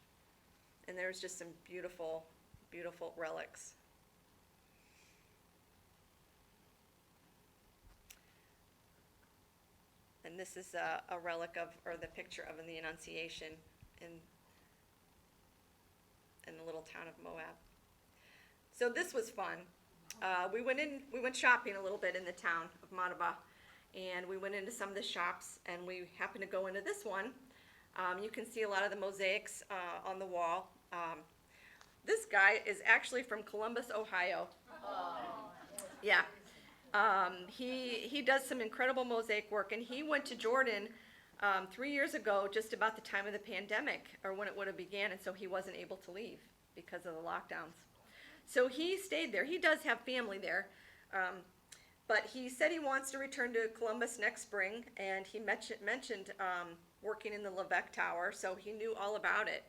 And there's just some beautiful, beautiful relics. And this is a relic of, or the picture of the Annunciation in the little town of Moab. So this was fun. We went shopping a little bit in the town of Madaba, and we went into some of the shops, and we happened to go into this one. You can see a lot of the mosaics on the wall. This guy is actually from Columbus, Ohio. Yeah. He does some incredible mosaic work, and he went to Jordan 3 years ago, just about the time of the pandemic, or when it would have began, and so he wasn't able to leave because of the lockdowns. So he stayed there. He does have family there, but he said he wants to return to Columbus next spring, and he mentioned working in the Levesque Tower, so he knew all about it.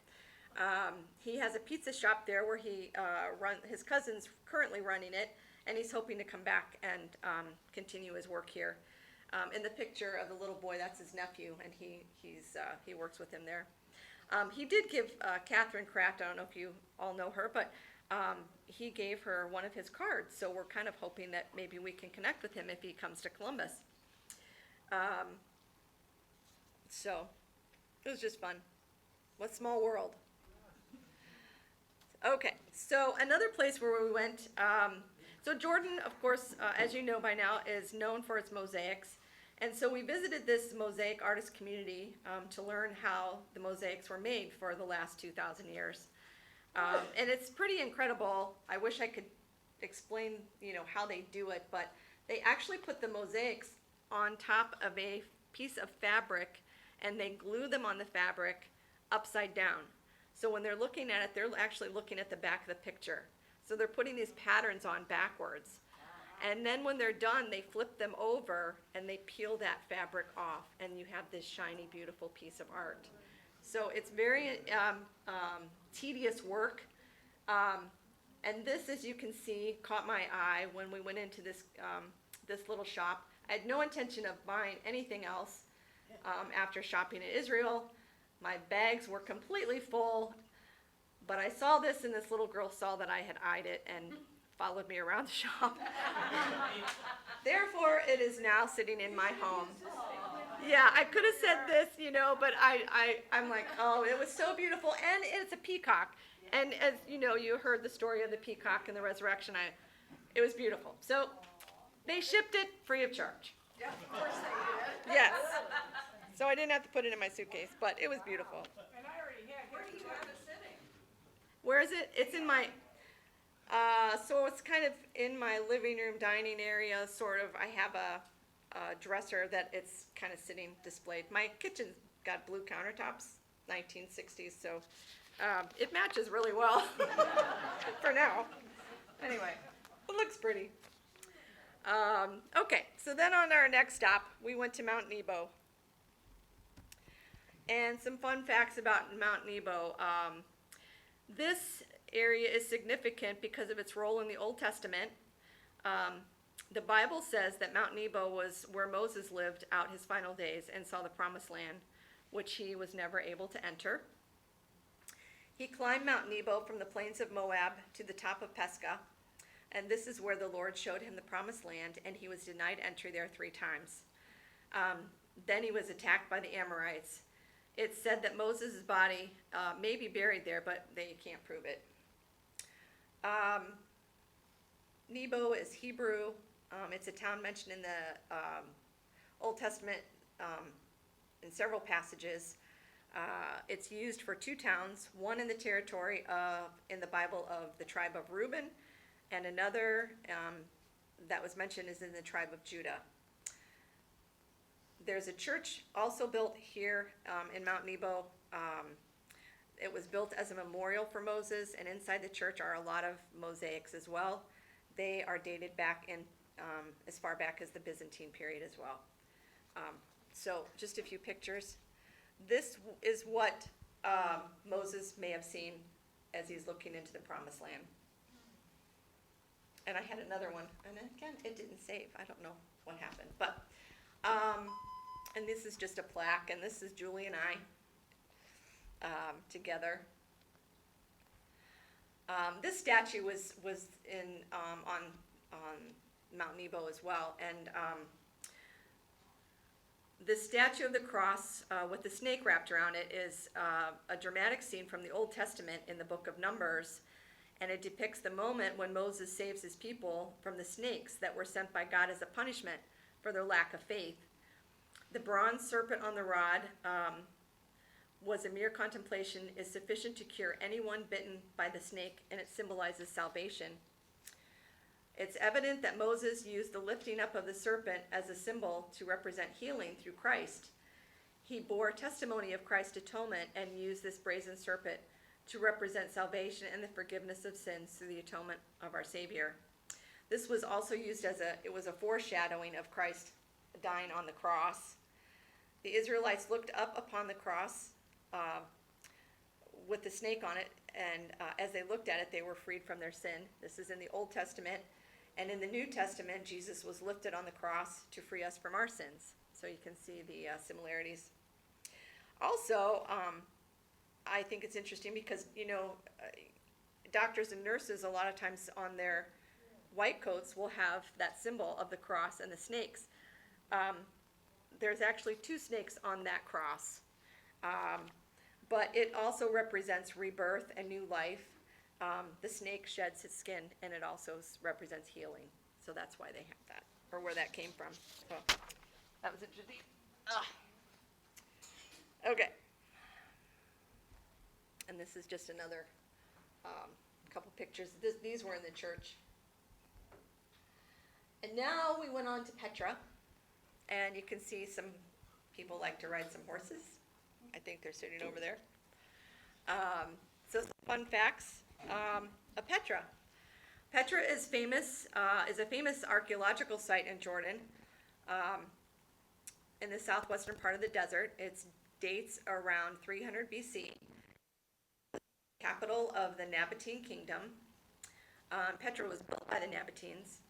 He has a pizza shop there where his cousin's currently running it, and he's hoping to come back and continue his work here. In the picture of the little boy, that's his nephew, and he works with him there. He did give Catherine Kraft, I don't know if you all know her, but he gave her one of his cards, so we're kind of hoping that maybe we can connect with him if he comes to Columbus. So it was just fun. What small world. Okay, so another place where we went, so Jordan, of course, as you know by now, is known for its mosaics. And so we visited this mosaic artist community to learn how the mosaics were made for the last 2,000 years. And it's pretty incredible. I wish I could explain, how they do it, but they actually put the mosaics on top of a piece of fabric, and they glue them on the fabric upside down. So when they're looking at it, they're actually looking at the back of the picture. So they're putting these patterns on backwards. And then when they're done, they flip them over and they peel that fabric off, and you have this shiny, beautiful piece of art. So it's very tedious work. And this, as you can see, caught my eye when we went into this little shop. I had no intention of buying anything else after shopping in Israel. My bags were completely full, but I saw this, and this little girl saw that I had eyed it and followed me around the shop. Therefore, it is now sitting in my home. Yeah, I could have said this, but I'm like, oh, it was so beautiful, and it's a peacock. And as you heard the story of the peacock and the resurrection. It was beautiful. So they shipped it free of charge. Yeah, of course they did. Yes. So I didn't have to put it in my suitcase, but it was beautiful. And I already had. Where do you have it sitting? Where is it? It's in my, so it's kind of in my living room, dining area, sort of. I have a dresser that it's kind of sitting displayed. My kitchen's got blue countertops, 1960s, so it matches really well for now. Anyway, it looks pretty. Okay, so then on our next stop, we went to Mount Nebo. And some fun facts about Mount Nebo. This area is significant because of its role in the Old Testament. The Bible says that Mount Nebo was where Moses lived out his final days and saw the promised land, which he was never able to enter. He climbed Mount Nebo from the plains of Moab to the top of Pisgah, and this is where the Lord showed him the promised land, and he was denied entry there 3 times. Then he was attacked by the Amorites. It's said that Moses' body may be buried there, but they can't prove it. Nebo is Hebrew. It's a town mentioned in the Old Testament in several passages. It's used for 2 towns, one in the territory in the Bible of the tribe of Reuben, and another that was mentioned is in the tribe of Judah. There's a church also built here in Mount Nebo. It was built as a memorial for Moses, and inside the church are a lot of mosaics as well. They are dated back in as far back as the Byzantine period as well. So just a few pictures. This is what Moses may have seen as he's looking into the promised land. And I had another one, and again, it didn't save. I don't know what happened, but, and this is just a plaque, and this is Julie and I together. This statue was in on Mount Nebo as well, and the statue of the cross with the snake wrapped around it is a dramatic scene from the Old Testament in the book of Numbers, and it depicts the moment when Moses saves his people from the snakes that were sent by God as a punishment for their lack of faith. The bronze serpent on the rod was a mere contemplation, is sufficient to cure anyone bitten by the snake, and it symbolizes salvation. It's evident that Moses used the lifting up of the serpent as a symbol to represent healing through Christ. He bore testimony of Christ's atonement and used this brazen serpent to represent salvation and the forgiveness of sins through the atonement of our Savior. This was also used as it was a foreshadowing of Christ dying on the cross. The Israelites looked up upon the cross with the snake on it, and as they looked at it, they were freed from their sin. This is in the Old Testament. And in the New Testament, Jesus was lifted on the cross to free us from our sins. So you can see the similarities. Also, I think it's interesting because, doctors and nurses a lot of times on their white coats will have that symbol of the cross and the snakes. There's actually 2 snakes on that cross. But it also represents rebirth and new life. The snake sheds its skin, and it also represents healing. So that's why they have that, or where that came from. So that was interesting. Okay. And this is just another couple pictures. These were in the church. And now we went on to Petra, and you can see some people like to ride some horses. I think they're sitting over there. So some fun facts of Petra. Petra is a famous archaeological site in Jordan, in the southwestern part of the desert. It dates around 300 BC. Capital of the Nabateen kingdom. Petra was built by the Nabateens.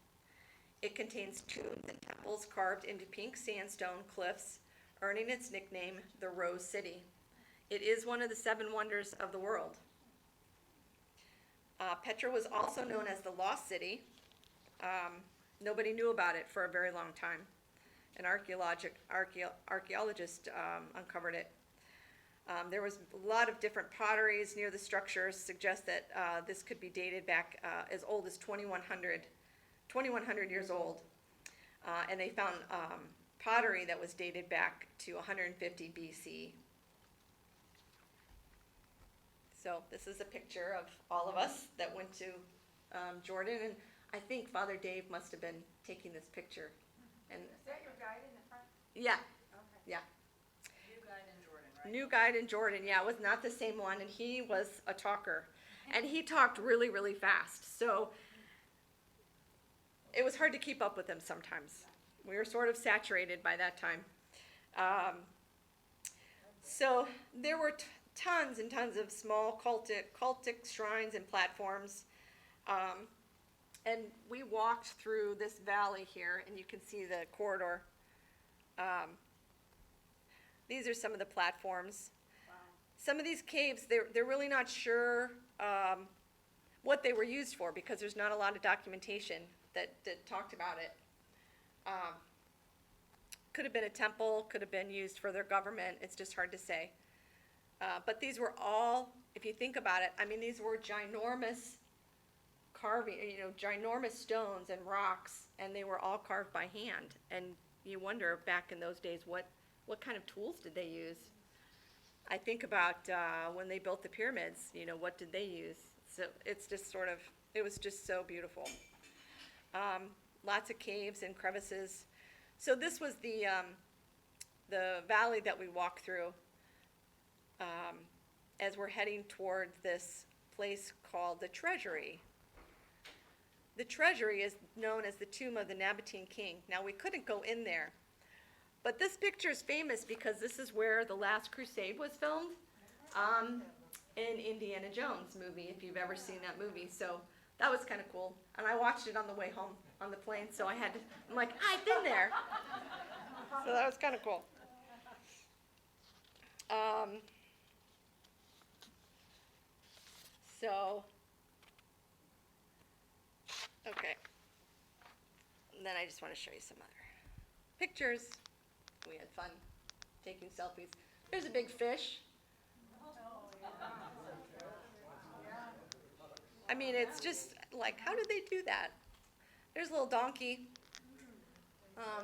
It contains tombs and temples carved into pink sandstone cliffs, earning its nickname, the Rose City. It is one of the 7 wonders of the world. Petra was also known as the Lost City. Nobody knew about it for a very long time. An archaeologist uncovered it. There was a lot of different potteries near the structures, suggest that this could be dated back as old as 2100 years old. And they found pottery that was dated back to 150 BC. So this is a picture of all of us that went to Jordan, and I think Father Dave must have been taking this picture. And Is that your guide in the front? yeah, Okay. yeah. New guide in Jordan, right? New guide in Jordan, yeah, it was not the same one, and he was a talker. And he talked really, really fast. So it was hard to keep up with him sometimes. We were sort of saturated by that time. So there were tons and tons of small cultic shrines and platforms. And we walked through this valley here, and you can see the corridor. These are some of the platforms. Wow. Some of these caves, they're really not sure what they were used for, because there's not a lot of documentation that talked about it. Could have been a temple, could have been used for their government. It's just hard to say. But these were all, if you think about it, I mean, these were ginormous carving, ginormous stones and rocks, and they were all carved by hand. And you wonder, back in those days, what kind of tools did they use? I think about when they built the pyramids, what did they use? So it's just it was just so beautiful. lots of caves and crevices. So this was the valley that we walked through as we're heading toward this place called the Treasury. The Treasury is known as the tomb of the Nabateen king. Now, we couldn't go in there, but this picture is famous because this is where the Last Crusade was filmed in Indiana Jones movie, if you've ever seen that movie. So that was kind of cool. And I watched it on the way home on the plane, so I'm like, I've been there. So that was kind of cool. Okay. And then I just want to show you some other pictures. We had fun taking selfies. There's a big fish. I mean, it's just like, how did they do that? There's a little donkey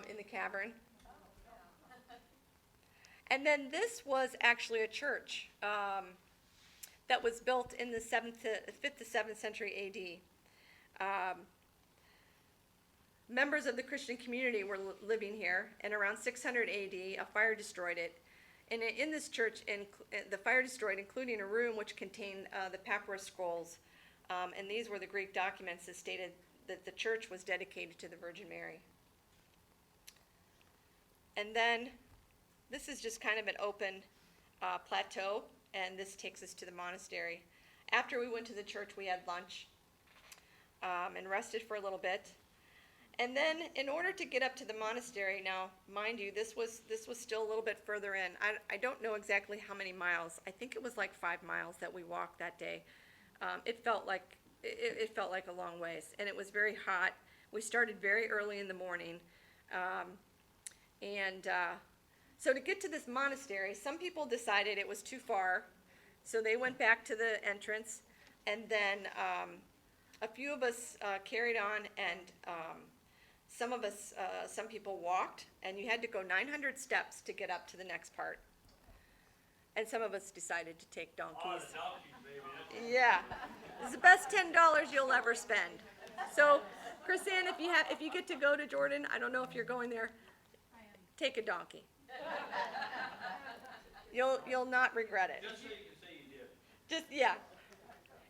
in the cavern. And then this was actually a church that was built in the 5th to 7th century AD. Members of the Christian community were living here, and around 600 AD, a fire destroyed it. And in this church, the fire destroyed, including a room which contained the papyrus scrolls. And these were the Greek documents that stated that the church was dedicated to the Virgin Mary. And then this is just kind of an open plateau, and this takes us to the monastery. After we went to the church, we had lunch and rested for a little bit. And then in order to get up to the monastery, now, mind you, this was still a little bit further in. I don't know exactly how many miles. I think it was like 5 miles that we walked that day. It felt like a long ways, and it was very hot. We started very early in the morning. So to get to this monastery, some people decided it was too far, so they went back to the entrance, and then a few of us carried on, and some people walked, and you had to go 900 steps to get up to the next part. And some of us decided to take donkeys. Oh, the donkeys, baby. Yeah, it's the best $10 you'll ever spend. So, Chrisanne, if you get to go to Jordan, I don't know if you're going there, take a donkey. You'll not regret it. Just so you can say you did. Just, yeah.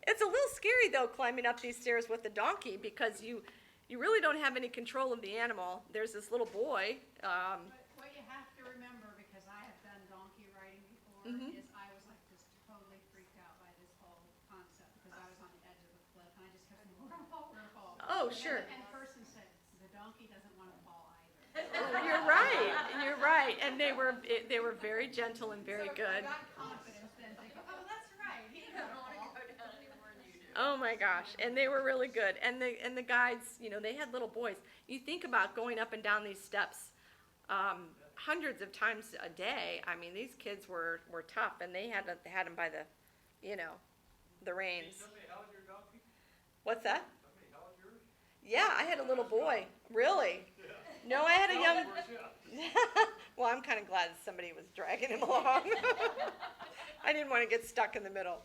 It's a little scary though, climbing up these stairs with the donkey, because you really don't have any control of the animal. There's this little boy. But what you have to remember, because I have done donkey riding before, is I was like just totally freaked out by this whole concept, because I was on the edge of the cliff and I just kept saying, we're gonna fall, we're gonna fall. Oh, sure. And the person said, the donkey doesn't want to fall either. Oh, you're right. And they were very gentle and very good. I got confidence then, thinking, oh, that's right, he doesn't want to go down any more than you do. Oh my gosh, and they were really good. And the guides, they had little boys. You think about going up and down these steps hundreds of times a day. I mean, these kids were tough, and they had them by the reins. Somebody held your donkey? What's that? Somebody held yours? Yeah, I had a little boy. Really? No, I had a young. Well, I'm kind of glad somebody was dragging him along. I didn't want to get stuck in the middle.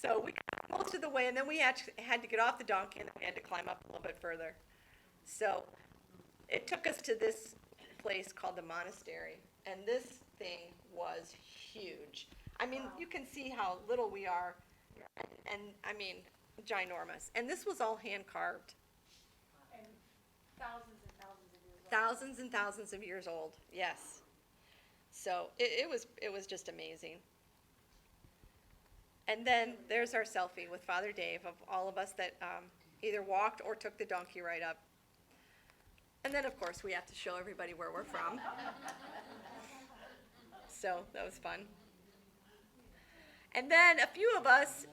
So we got most of the way, and then we actually had to get off the donkey, and then we had to climb up a little bit further. So it took us to this place called the monastery, and this thing was huge. I mean, you can see how little we are, and I mean, ginormous. And this was all hand carved. And thousands and thousands of years old. Thousands and thousands of years old, yes. So it was just amazing. And then there's our selfie with Father Dave of all of us that either walked or took the donkey ride up. And then, of course, we have to show everybody where we're from. So that was fun. And then a few of us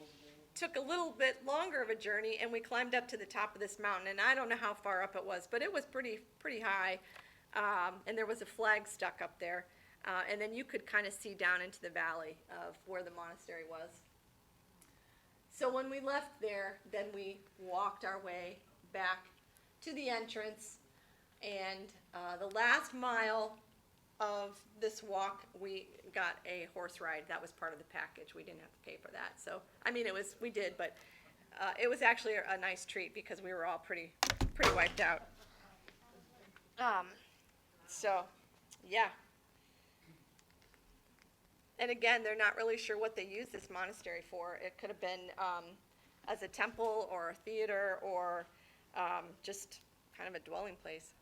took a little bit longer of a journey, and we climbed up to the top of this mountain. And I don't know how far up it was, but it was pretty high. And there was a flag stuck up there. And then you could kind of see down into the valley of where the monastery was. So when we left there, then we walked our way back to the entrance. And the last mile of this walk, we got a horse ride. That was part of the package. We didn't have to pay for that. So, I mean, we did, but it was actually a nice treat because we were all pretty wiped out. So, yeah. And again, they're not really sure what they used this monastery for. It could have been as a temple or a theater or just kind of a dwelling place.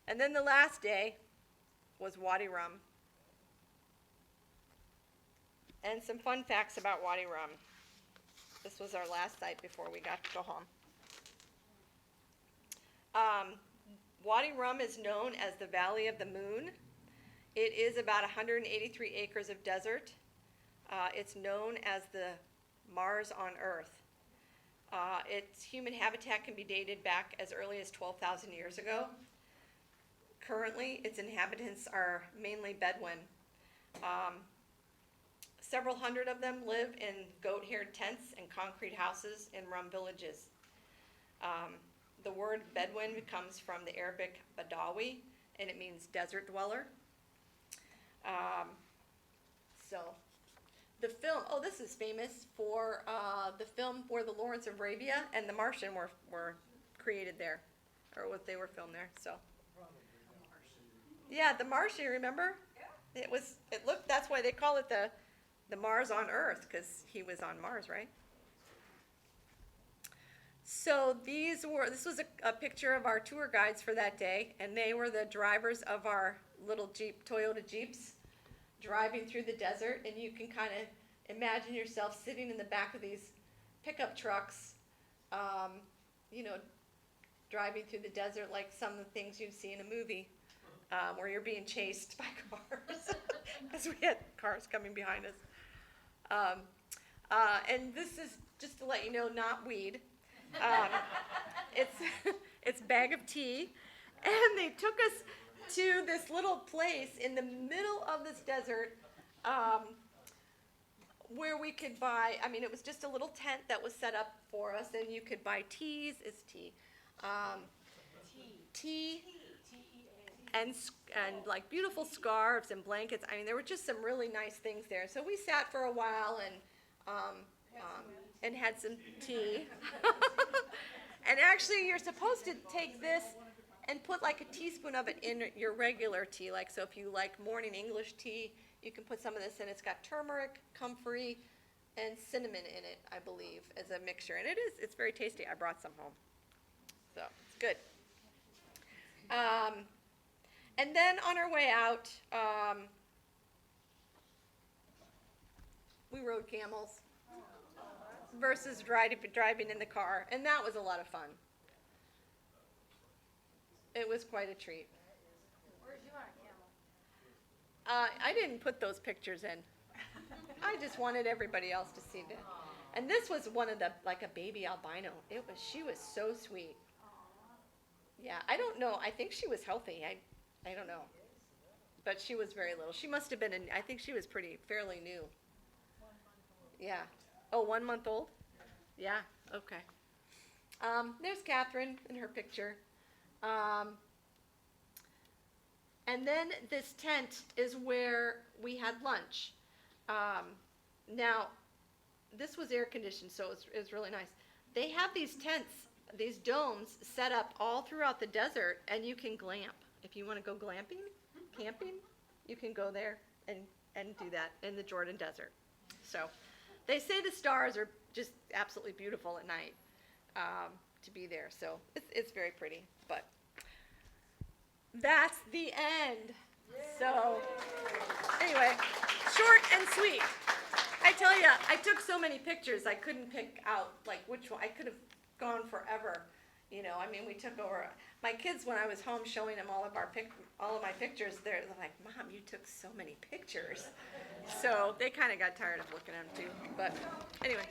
And then the last day was Wadi Rum. And some fun facts about Wadi Rum. This was our last site before we got to go home. Wadi Rum is known as the Valley of the Moon. It is about 183 acres of desert. It's known as the Mars on Earth. Its human habitat can be dated back as early as 12,000 years ago. Currently, its inhabitants are mainly Bedouin. Several hundred of them live in goat-haired tents and concrete houses in Rum villages. The word Bedouin comes from the Arabic Badawi, and it means desert dweller. So, the film, this is famous for the film where the Lawrence of Arabia and The Martian were created there, or they were filmed there, so. Yeah, The Martian, remember? Yeah. It looked, that's why they call it the Mars on Earth, because he was on Mars, right? So this was a picture of our tour guides for that day, and they were the drivers of our little Toyota Jeeps, driving through the desert, and you can kind of imagine yourself sitting in the back of these pickup trucks, driving through the desert like some of the things you'd see in a movie, where you're being chased by cars, because we had cars coming behind us. And this is, just to let you know, not weed. It's bag of tea, and they took us to this little place in the middle of this desert, where we could buy, it was just a little tent that was set up for us, and you could buy tea, and like beautiful scarves and blankets. There were just some really nice things there. So we sat for a while and had some tea. And actually, you're supposed to take this and put like a teaspoon of it in your regular tea. Like, so if you like morning English tea, you can put some of this in. It's got turmeric, comfrey, and cinnamon in it, I believe, as a mixture. And it's very tasty. I brought some home. So it's good. And then on our way out, we rode camels versus driving in the car, and that was a lot of fun. It was quite a treat. Where'd you on a camel? I didn't put those pictures in. I just wanted everybody else to see that. And this was one of like a baby albino. She was so sweet. Yeah, I don't know. I think she was healthy. I don't know. But she was very little. She must have been I think she was fairly new. Yeah. Oh, 1 month old? Yeah, okay. There's Catherine in her picture. And then this tent is where we had lunch. Now, this was air conditioned, so it was really nice. They have these tents, these domes set up all throughout the desert, and you can glamp. If you want to go camping, you can go there and do that in the Jordan Desert. So they say the stars are just absolutely beautiful at night to be there. So it's very pretty. But that's the end. So anyway, short and sweet. I tell you, I took so many pictures, I couldn't pick out like which one. I could have gone forever. We took over. My kids, when I was home showing them all of my pictures, they're like, "Mom, you took so many pictures." So they kind of got tired of looking at them too. But anyway.